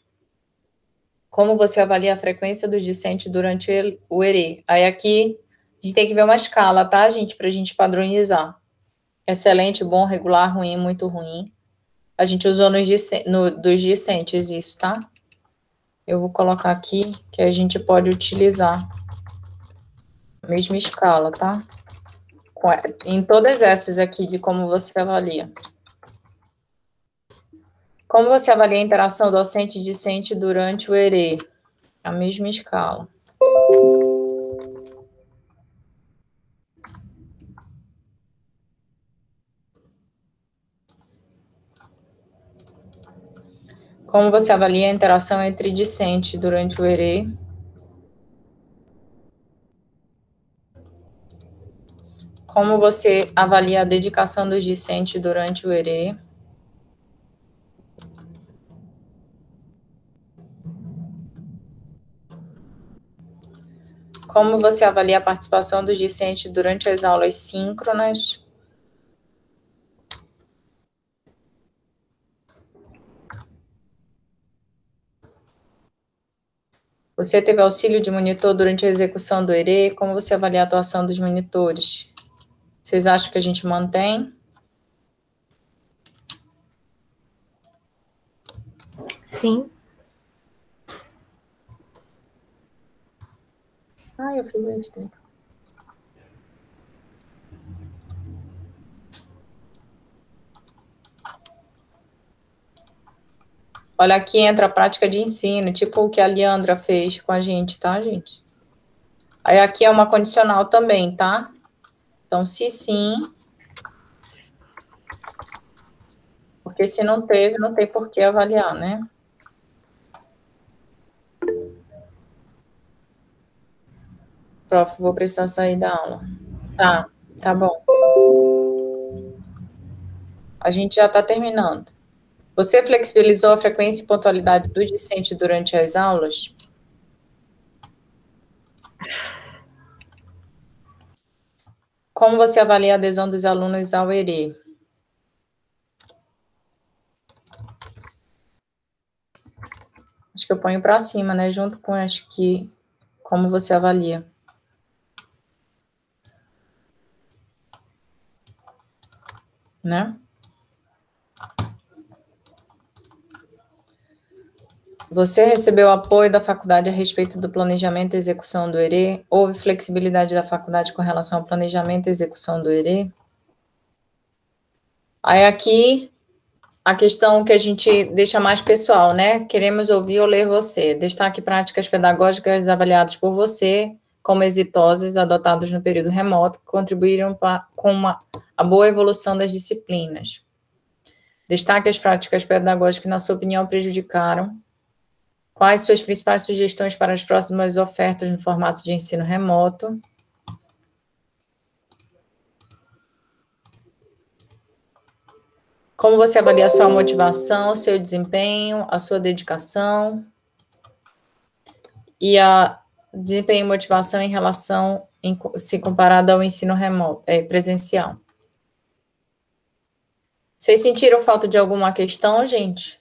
Como você avalia a frequência dos discentes durante o ERE? Aí aqui a gente tem que ver uma escala, tá, gente? Para a gente padronizar. Excelente, bom, regular, ruim, muito ruim. A gente usou dos discentes isso, tá? Eu vou colocar aqui que a gente pode utilizar a mesma escala, tá? Em todas essas aqui de como você avalia. Como você avalia a interação docente-discente durante o ERE? A mesma escala. Como você avalia a interação entre discente durante o ERE? Como você avalia a dedicação dos discentes durante o ERE? Como você avalia a participação dos discentes durante as aulas síncronas? Você teve auxílio de monitor durante a execução do ERE? Como você avalia a atuação dos monitores? Vocês acham que a gente mantém? Sim. Ai, eu fiz besteira. Olha, aqui entra a prática de ensino, tipo o que a Leandra fez com a gente, tá, gente? Aí aqui é uma condicional também, tá? Então, se sim, porque se não teve, não tem por que avaliar, né? Prof, vou precisar sair da aula. Tá bom. A gente já tá terminando. Você flexibilizou a frequência e pontualidade do discente durante as aulas? Como você avalia a adesão dos alunos ao ERE? Acho que eu ponho para cima, né? Junto com acho que como você avalia. Né? Você recebeu apoio da faculdade a respeito do planejamento e execução do ERE? Houve flexibilidade da faculdade com relação ao planejamento e execução do ERE? Aí aqui, a questão que a gente deixa mais pessoal, né? Queremos ouvir ou ler você. Destaque práticas pedagógicas avaliadas por você como exitosas, adotadas no período remoto, que contribuíram com a boa evolução das disciplinas. Destaque as práticas pedagógicas que, na sua opinião, prejudicaram. Quais suas principais sugestões para as próximas ofertas no formato de ensino remoto? Como você avalia a sua motivação, seu desempenho, a sua dedicação e a desempenho e motivação em relação, se comparado ao ensino remoto, presencial? Vocês sentiram falta de alguma questão, gente?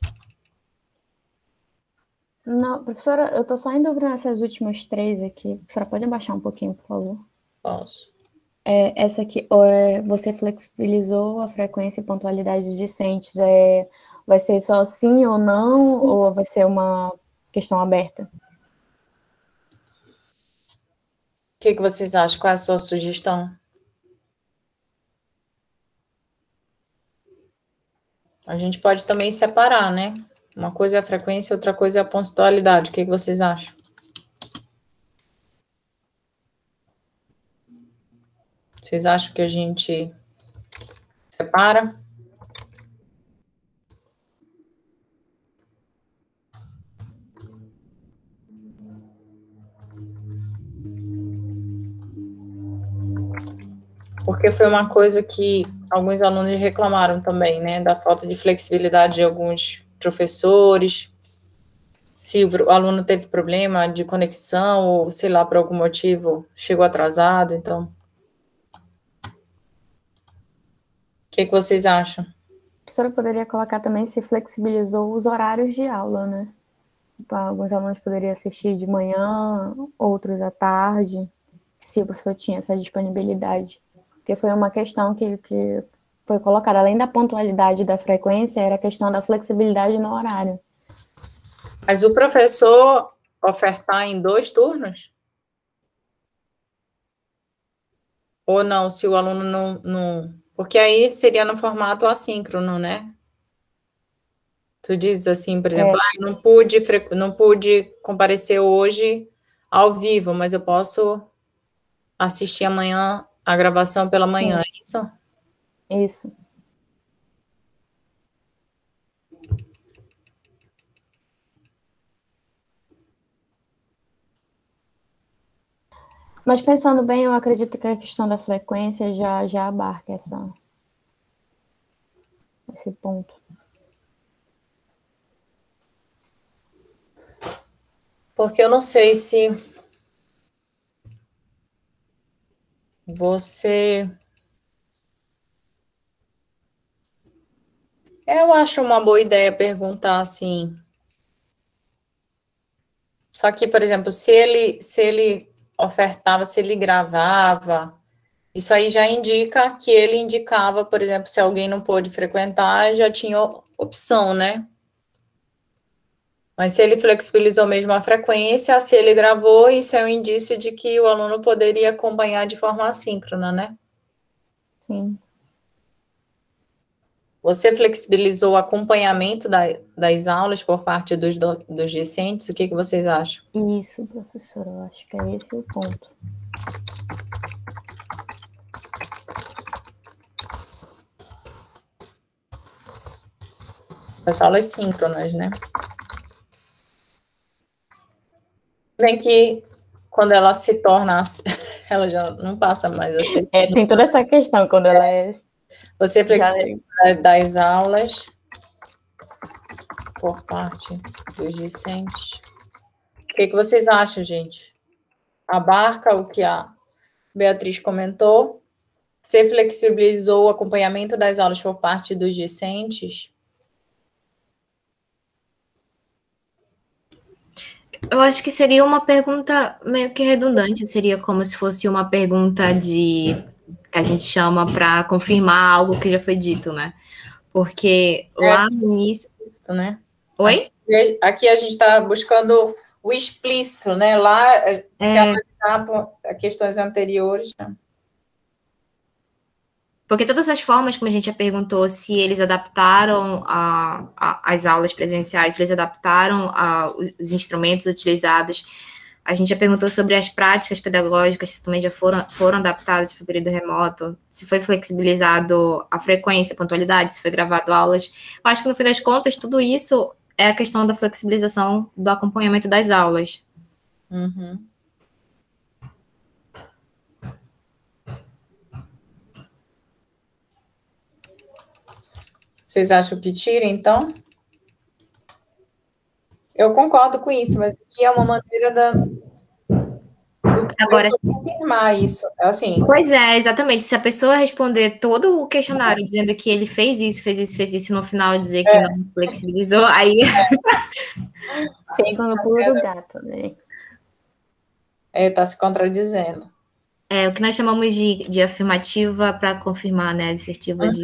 Não, professora, eu estou só em dúvida nessas últimas 3 aqui. A professora, pode abaixar um pouquinho, por favor? Posso. Essa aqui, você flexibilizou a frequência e pontualidade dos discentes. Vai ser só sim ou não, ou vai ser uma questão aberta? O que vocês acham? Qual é a sua sugestão? A gente pode também separar, né? Uma coisa é a frequência, outra coisa é a pontualidade. O que vocês acham? Vocês acham que a gente separa? Porque foi uma coisa que alguns alunos reclamaram também, né, da falta de flexibilidade de alguns professores, se o aluno teve problema de conexão, ou, sei lá, por algum motivo, chegou atrasado, então... O que vocês acham? A professora poderia colocar também se flexibilizou os horários de aula, né? Alguns alunos poderiam assistir de manhã, outros à tarde, se o professor tinha essa disponibilidade. Porque foi uma questão que foi colocada, além da pontualidade e da frequência, era a questão da flexibilidade no horário. Mas o professor ofertar em 2 turnos? Ou não, se o aluno não... Porque aí seria no formato assíncrono, né? Tu dizes assim, por exemplo, não pude comparecer hoje ao vivo, mas eu posso assistir amanhã a gravação pela manhã, é isso? Isso. Mas pensando bem, eu acredito que a questão da frequência já abarca esse ponto. Porque eu não sei se você... Eu acho uma boa ideia perguntar assim. Só que, por exemplo, se ele ofertava, se ele gravava, isso aí já indica que ele indicava, por exemplo, se alguém não pôde frequentar, já tinha opção, né? Mas se ele flexibilizou mesmo a frequência, se ele gravou, isso é um indício de que o aluno poderia acompanhar de forma assíncrona, né? Sim. Você flexibilizou o acompanhamento das aulas por parte dos discentes? O que vocês acham? Isso, professora, eu acho que é esse o ponto. As aulas síncronas, né? Bem que quando ela se torna, ela já não passa mais a ser. Tem toda essa questão quando ela é... Você flexibiliza das aulas por parte dos discentes. O que vocês acham, gente? Abarca o que a Beatriz comentou? Você flexibilizou o acompanhamento das aulas por parte dos discentes? Eu acho que seria uma pergunta meio que redundante, seria como se fosse uma pergunta que a gente chama para confirmar algo que já foi dito, né? Porque lá no início... né? Oi? Aqui a gente está buscando o explícito, né? Lá se apresentavam questões anteriores, né? Porque todas as formas, como a gente já perguntou, se eles adaptaram as aulas presenciais, se eles adaptaram os instrumentos utilizados, a gente já perguntou sobre as práticas pedagógicas, que também já foram adaptadas para o período remoto, se foi flexibilizado a frequência, a pontualidade, se foi gravado aulas. Eu acho que, no fim das contas, tudo isso é a questão da flexibilização do acompanhamento das aulas. Uhum. Vocês acham que tira, então? Eu concordo com isso, mas aqui é uma maneira Agora, confirmar isso, assim. Pois é, exatamente. Se a pessoa responder todo o questionário dizendo que ele fez isso, e no final dizer que não flexibilizou, aí... Pega no pulo do gato, né? Está se contradizendo. É o que nós chamamos de afirmativa para confirmar, né? Assertiva de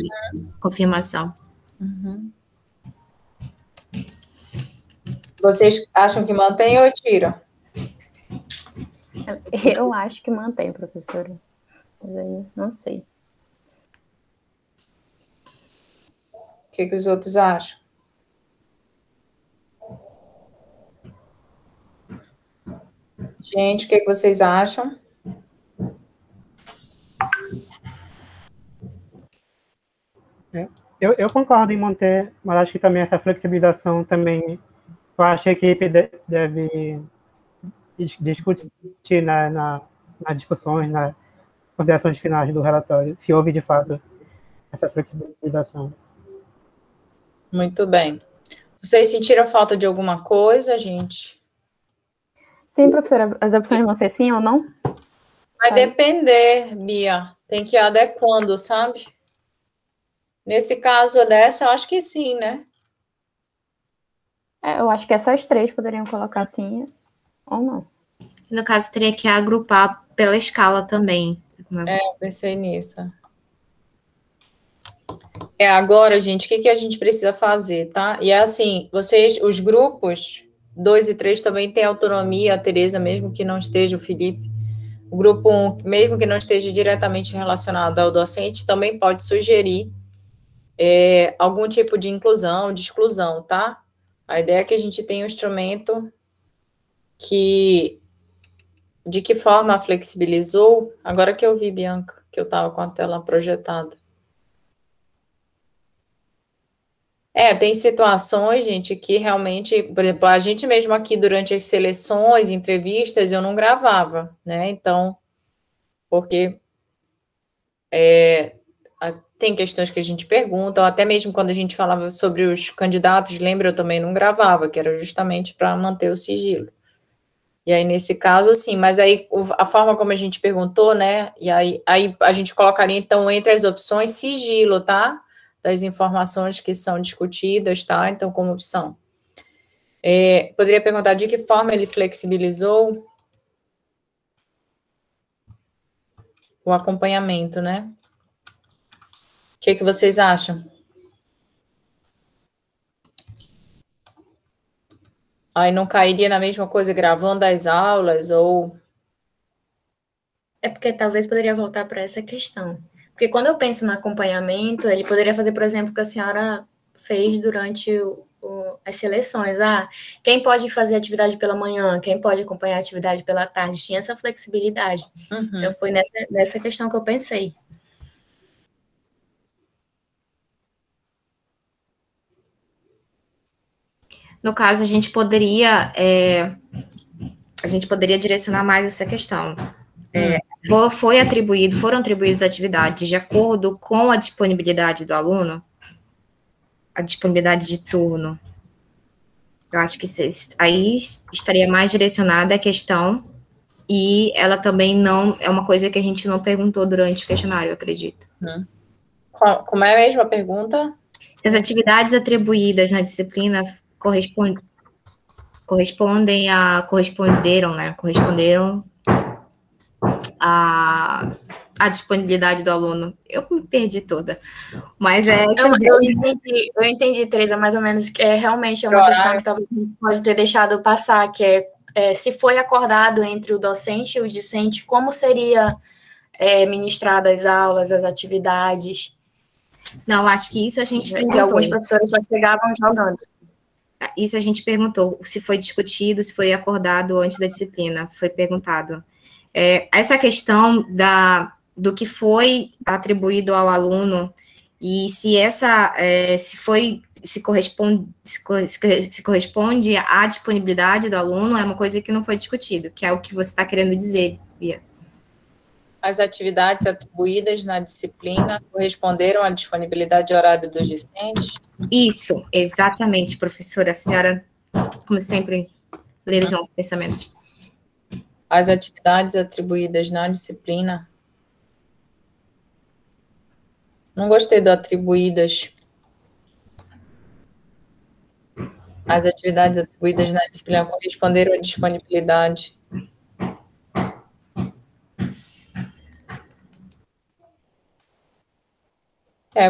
confirmação. Uhum. Vocês acham que mantém ou tiram? Eu acho que mantém, professora. Mas aí, não sei. O que os outros acham? Gente, o que vocês acham? Eu concordo em manter, mas acho que também essa flexibilização também, eu acho que a equipe deve discutir nas discussões, nas considerações finais do relatório, se houve de fato essa flexibilização. Muito bem. Vocês sentiram falta de alguma coisa, gente? Sim, professora, as opções vão ser sim ou não? Vai depender, Bia. Tem que ir adequando, sabe? Nesse caso dessa, eu acho que sim, né? Eu acho que essas 3 poderiam colocar sim ou não. No caso, teria que agrupar pela escala também. Eu pensei nisso. Agora, gente, o que a gente precisa fazer, tá? E é assim, vocês, os grupos 2 e 3 também têm autonomia, a Tereza, mesmo que não esteja, o Felipe. O grupo 1, mesmo que não esteja diretamente relacionado ao docente, também pode sugerir algum tipo de inclusão, de exclusão, tá? A ideia é que a gente tenha um instrumento que, de que forma flexibilizou, agora que eu vi, Bianca, que eu estava com a tela projetada. Tem situações, gente, que realmente, por exemplo, a gente mesmo aqui durante as seleções, entrevistas, eu não gravava, né? Então, porque tem questões que a gente pergunta, ou até mesmo quando a gente falava sobre os candidatos, lembra, eu também não gravava, que era justamente para manter o sigilo. E aí, nesse caso, sim, mas aí a forma como a gente perguntou, né? E aí a gente colocaria, então, entre as opções, sigilo, tá? Das informações que são discutidas, tá? Então, como opção. Poderia perguntar de que forma ele flexibilizou o acompanhamento, né? O que vocês acham? Aí não cairia na mesma coisa gravando as aulas, ou... É porque talvez poderia voltar para essa questão. Porque quando eu penso no acompanhamento, ele poderia fazer, por exemplo, o que a senhora fez durante as seleções. Quem pode fazer atividade pela manhã, quem pode acompanhar a atividade pela tarde, tinha essa flexibilidade. Uhum. Então, foi nessa questão que eu pensei. No caso, a gente poderia direcionar mais essa questão. Foram atribuídas atividades de acordo com a disponibilidade do aluno, a disponibilidade de turno. Eu acho que aí estaria mais direcionada a questão, e ela também não, é uma coisa que a gente não perguntou durante o questionário, eu acredito. Como é mesmo a pergunta? As atividades atribuídas na disciplina corresponderam a disponibilidade do aluno. Eu me perdi toda. Mas eu entendi, Tereza, mais ou menos, que realmente é uma questão que talvez a gente pode ter deixado passar, que se foi acordado entre o docente e o discente, como seria ministradas as aulas, as atividades. Não, acho que isso a gente perguntou. Que alguns professores só chegavam jogando. Isso a gente perguntou, se foi discutido, se foi acordado antes da disciplina, foi perguntado. Essa questão do que foi atribuído ao aluno e se corresponde à disponibilidade do aluno, é uma coisa que não foi discutido, que é o que você está querendo dizer, Bia. As atividades atribuídas na disciplina corresponderam à disponibilidade de horário dos discentes? Isso, exatamente, professora. A senhora, como sempre, lê os nossos pensamentos. As atividades atribuídas na disciplina. Não gostei do atribuídas. As atividades atribuídas na disciplina corresponderam à disponibilidade.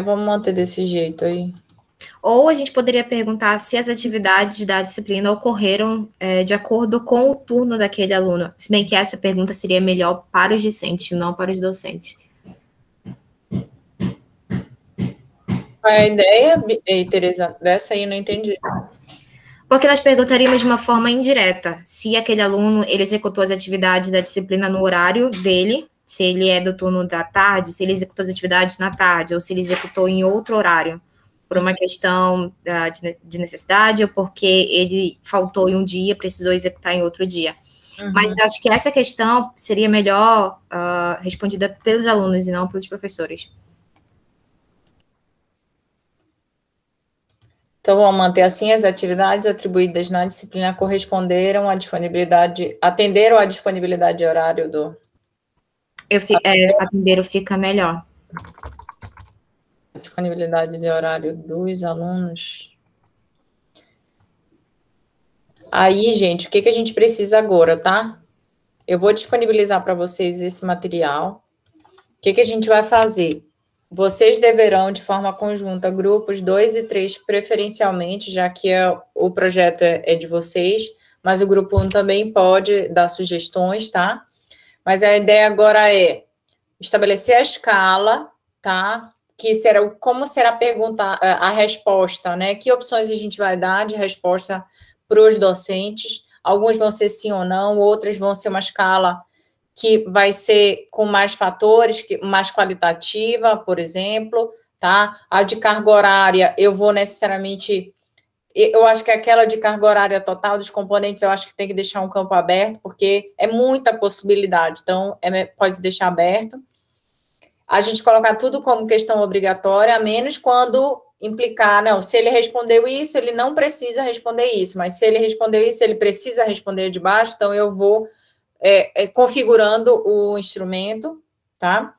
Vamos manter desse jeito aí. Ou a gente poderia perguntar se as atividades da disciplina ocorreram de acordo com o turno daquele aluno. Se bem que essa pergunta seria melhor para os discentes, não para os docentes. Qual é a ideia, Tereza? Dessa aí eu não entendi. Porque nós perguntaríamos de uma forma indireta se aquele aluno ele executou as atividades da disciplina no horário dele, se ele é do turno da tarde, se ele executou as atividades na tarde, ou se ele executou em outro horário, por uma questão de necessidade, ou porque ele faltou em um dia, precisou executar em outro dia. Uhum. Mas acho que essa questão seria melhor respondida pelos alunos e não pelos professores. Então, vamos manter assim: as atividades atribuídas na disciplina corresponderam à disponibilidade, atenderam à disponibilidade de horário do... Atenderam fica melhor. Disponibilidade de horário dos alunos. Aí, gente, o que a gente precisa agora, tá? Eu vou disponibilizar para vocês esse material. O que a gente vai fazer? Vocês deverão, de forma conjunta, grupos 2 e 3, preferencialmente, já que o projeto é de vocês, mas o grupo 1 também pode dar sugestões, tá? Mas a ideia agora é estabelecer a escala, tá? Que será, como será a resposta, né? Que opções a gente vai dar de resposta para os docentes? Alguns vão ser sim ou não, outras vão ser uma escala que vai ser com mais fatores, mais qualitativa, por exemplo, tá? A de carga horária, eu vou necessariamente... Eu acho que aquela de carga horária total dos componentes, eu acho que tem que deixar um campo aberto, porque é muita possibilidade, então pode deixar aberto. A gente colocar tudo como questão obrigatória, a menos quando implicar, não, se ele respondeu isso, ele não precisa responder isso, mas se ele respondeu isso, ele precisa responder de baixo, então eu vou configurando o instrumento, tá?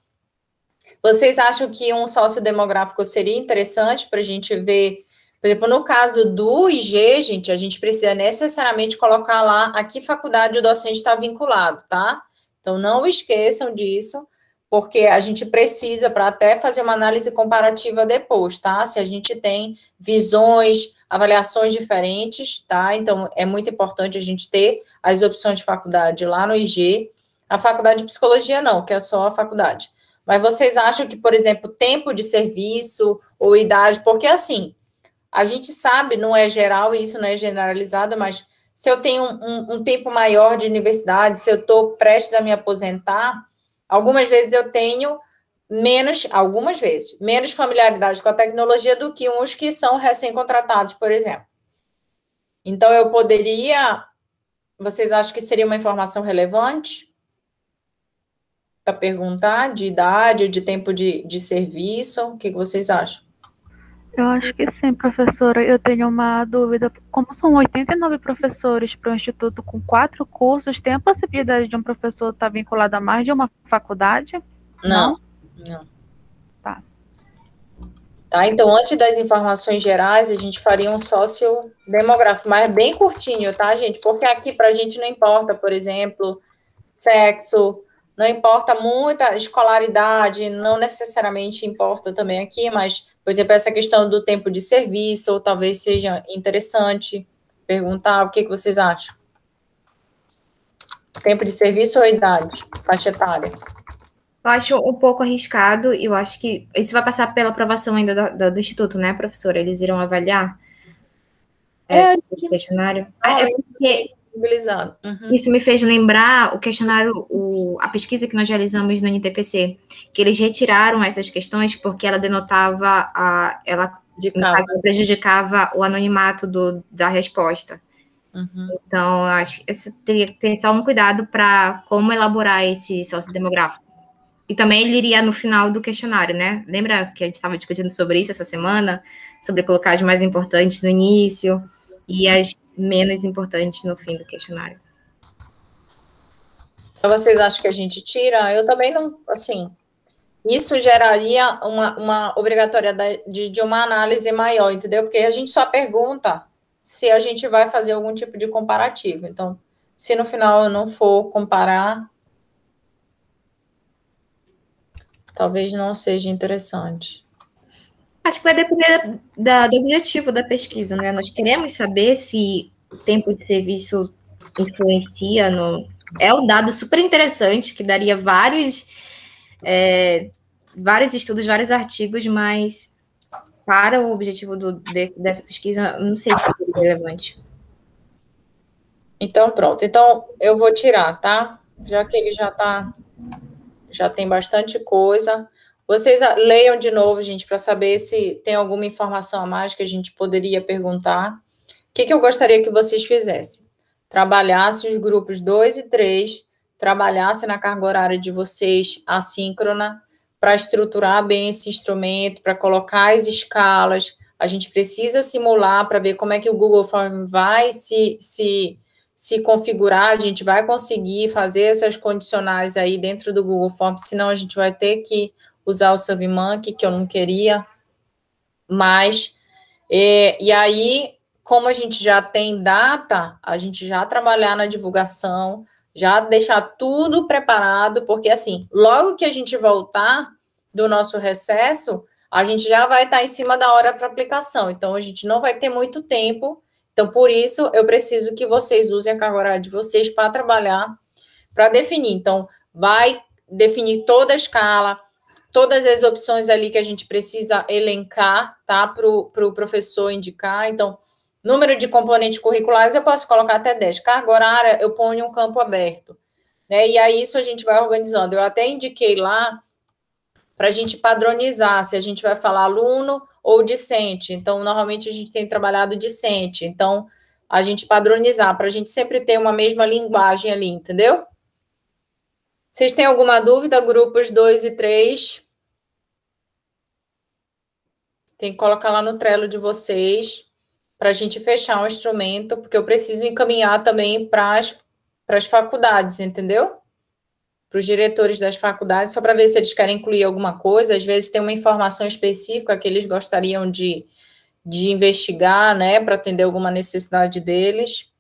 Vocês acham que um sociodemográfico seria interessante para a gente ver, por exemplo, no caso do IG, gente, a gente precisa necessariamente colocar lá a que faculdade o docente está vinculado, tá? Então, não esqueçam disso, porque a gente precisa para até fazer uma análise comparativa depois, tá? Se a gente tem visões, avaliações diferentes, tá? Então, é muito importante a gente ter as opções de faculdade lá no IG. A faculdade de psicologia não, que é só a faculdade. Mas vocês acham que, por exemplo, tempo de serviço ou idade, porque assim, a gente sabe, não é geral, e isso não é generalizado, mas se eu tenho um tempo maior de universidade, se eu estou prestes a me aposentar, algumas vezes eu tenho menos familiaridade com a tecnologia do que uns que são recém-contratados, por exemplo. Então, eu poderia... Vocês acham que seria uma informação relevante para perguntar de idade ou de tempo de serviço? O que vocês acham? Eu acho que sim, professora. Eu tenho uma dúvida. Como são 89 professores para um instituto com 4 cursos, tem a possibilidade de um professor estar vinculado a mais de uma faculdade? Não. Tá, então, antes das informações gerais, a gente faria um sociodemográfico, mas bem curtinho, tá, gente? Porque aqui para a gente não importa, por exemplo, sexo, não importa muita escolaridade, não necessariamente importa também aqui, mas, por exemplo, essa questão do tempo de serviço, ou talvez seja interessante perguntar o que vocês acham. Tempo de serviço ou idade, faixa etária? Eu acho um pouco arriscado, e eu acho que isso vai passar pela aprovação ainda do Instituto, né, professora? Eles irão avaliar esse questionário. Porque isso me fez lembrar o questionário, a pesquisa que nós realizamos no NTPC, que eles retiraram essas questões porque ela denotava, prejudicava o anonimato da resposta. Então, eu acho que teria que ter só um cuidado para como elaborar esse sociodemográfico. E também ele iria no final do questionário, né? Lembra que a gente estava discutindo sobre isso essa semana? Sobre colocar as mais importantes no início e as menos importantes no fim do questionário. Então, vocês acham que a gente tira? Eu também não, assim... Isso geraria uma obrigatoriedade de uma análise maior, entendeu? Porque a gente só pergunta se a gente vai fazer algum tipo de comparativo. Então, se no final eu não for comparar... Talvez não seja interessante. Acho que vai depender do objetivo da pesquisa, né? Nós queremos saber se o tempo de serviço influencia no... É um dado super interessante, que daria vários estudos, vários artigos, mas para o objetivo dessa pesquisa, não sei se seria relevante. Então, pronto. Então, eu vou tirar, tá? Já que ele já tem bastante coisa. Vocês leiam de novo, gente, para saber se tem alguma informação a mais que a gente poderia perguntar. O que eu gostaria que vocês fizessem? Trabalhassem os grupos 2 e 3, trabalhassem na carga horária de vocês assíncrona, para estruturar bem esse instrumento, para colocar as escalas, a gente precisa simular para ver como é que o Google Forms vai se configurar, a gente vai conseguir fazer essas condicionais aí dentro do Google Forms, senão a gente vai ter que usar o SurveyMonkey, que eu não queria, mas, e aí, como a gente já tem data, a gente já trabalhar na divulgação, já deixar tudo preparado, porque assim, logo que a gente voltar do nosso recesso, a gente já vai estar em cima da hora para aplicação, então a gente não vai ter muito tempo. Então, por isso, eu preciso que vocês usem a carga horária de vocês para trabalhar, para definir. Então, vai definir toda a escala, todas as opções ali que a gente precisa elencar, tá? Para o professor indicar. Então, número de componentes curriculares, eu posso colocar até 10. Carga horária, eu ponho um campo aberto. Né? E aí, isso a gente vai organizando. Eu até indiquei lá para a gente padronizar, se a gente vai falar aluno ou discente. Então, normalmente, a gente tem trabalhado discente. Então, a gente padronizar, para a gente sempre ter uma mesma linguagem ali, entendeu? Vocês têm alguma dúvida? Grupos 2 e 3? Tem que colocar lá no Trello de vocês, para a gente fechar o instrumento, porque eu preciso encaminhar também para as faculdades, entendeu? Para os diretores das faculdades, só para ver se eles querem incluir alguma coisa. Às vezes tem uma informação específica que eles gostariam de investigar, né, para atender alguma necessidade deles.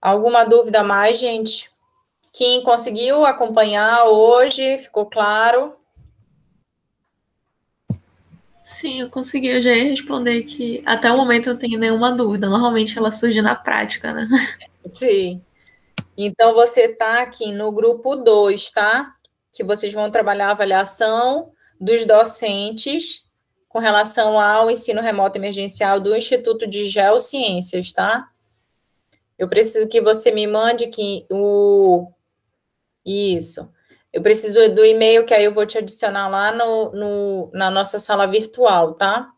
Alguma dúvida a mais, gente? Quem conseguiu acompanhar hoje, ficou claro? Sim, eu consegui. Eu já ia responder que até o momento eu não tenho nenhuma dúvida. Normalmente ela surge na prática, né? Sim. Então, você está aqui no grupo 2, tá? Que vocês vão trabalhar a avaliação dos docentes com relação ao ensino remoto emergencial do Instituto de Geociências, tá? Eu preciso que você me mande Isso. Eu preciso do e-mail, que aí eu vou te adicionar lá na nossa sala virtual, tá?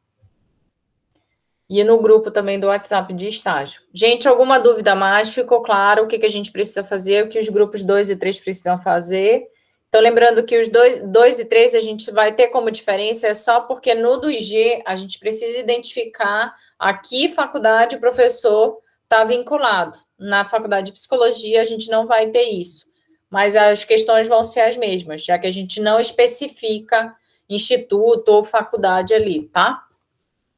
E no grupo também do WhatsApp de estágio. Gente, alguma dúvida a mais? Ficou claro o que a gente precisa fazer, o que os grupos 2 e 3 precisam fazer? Então, lembrando que os 2 e 3 a gente vai ter como diferença, é só porque no do IG a gente precisa identificar a que faculdade o professor está vinculado. Na faculdade de psicologia a gente não vai ter isso, mas as questões vão ser as mesmas, já que a gente não especifica instituto ou faculdade ali, tá?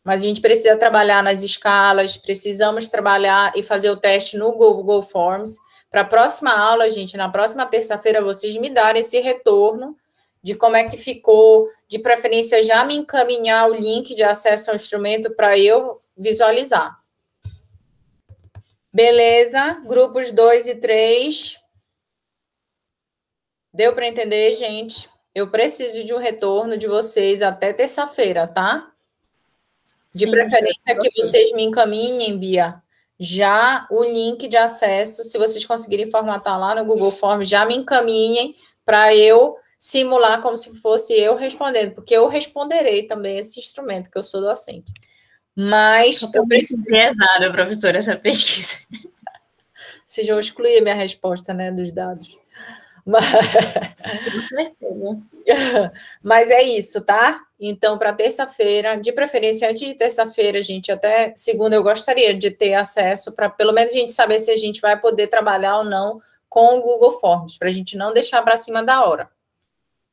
Mas a gente precisa trabalhar nas escalas, precisamos trabalhar e fazer o teste no Google Forms. Para a próxima aula, gente, na próxima terça-feira, vocês me darem esse retorno de como é que ficou, de preferência já me encaminhar o link de acesso ao instrumento para eu visualizar. Beleza? Grupos 2 e 3. Deu para entender, gente? Eu preciso de um retorno de vocês até terça-feira, tá? De preferência que vocês me encaminhem, Bia, já o link de acesso, se vocês conseguirem formatar lá no Google Forms, já me encaminhem para eu simular como se fosse eu respondendo, porque eu responderei também esse instrumento, que eu sou docente. Mas eu preciso... Pesada, professora, essa pesquisa. Vocês vão excluir minha resposta, né, dos dados. Mas é isso, tá? Então, para terça-feira, de preferência antes de terça-feira, gente, até segunda, eu gostaria de ter acesso para pelo menos a gente saber se a gente vai poder trabalhar ou não com o Google Forms, para a gente não deixar para cima da hora.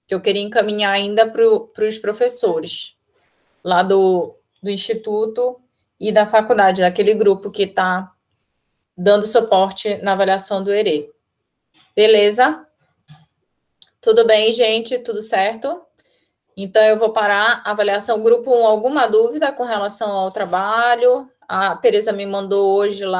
Que eu queria encaminhar ainda para os professores lá do Instituto e da faculdade, daquele grupo que está dando suporte na avaliação do ERE. Beleza? Tudo bem, gente? Tudo certo? Então, eu vou parar a avaliação. Grupo 1, alguma dúvida com relação ao trabalho? A Tereza me mandou hoje lá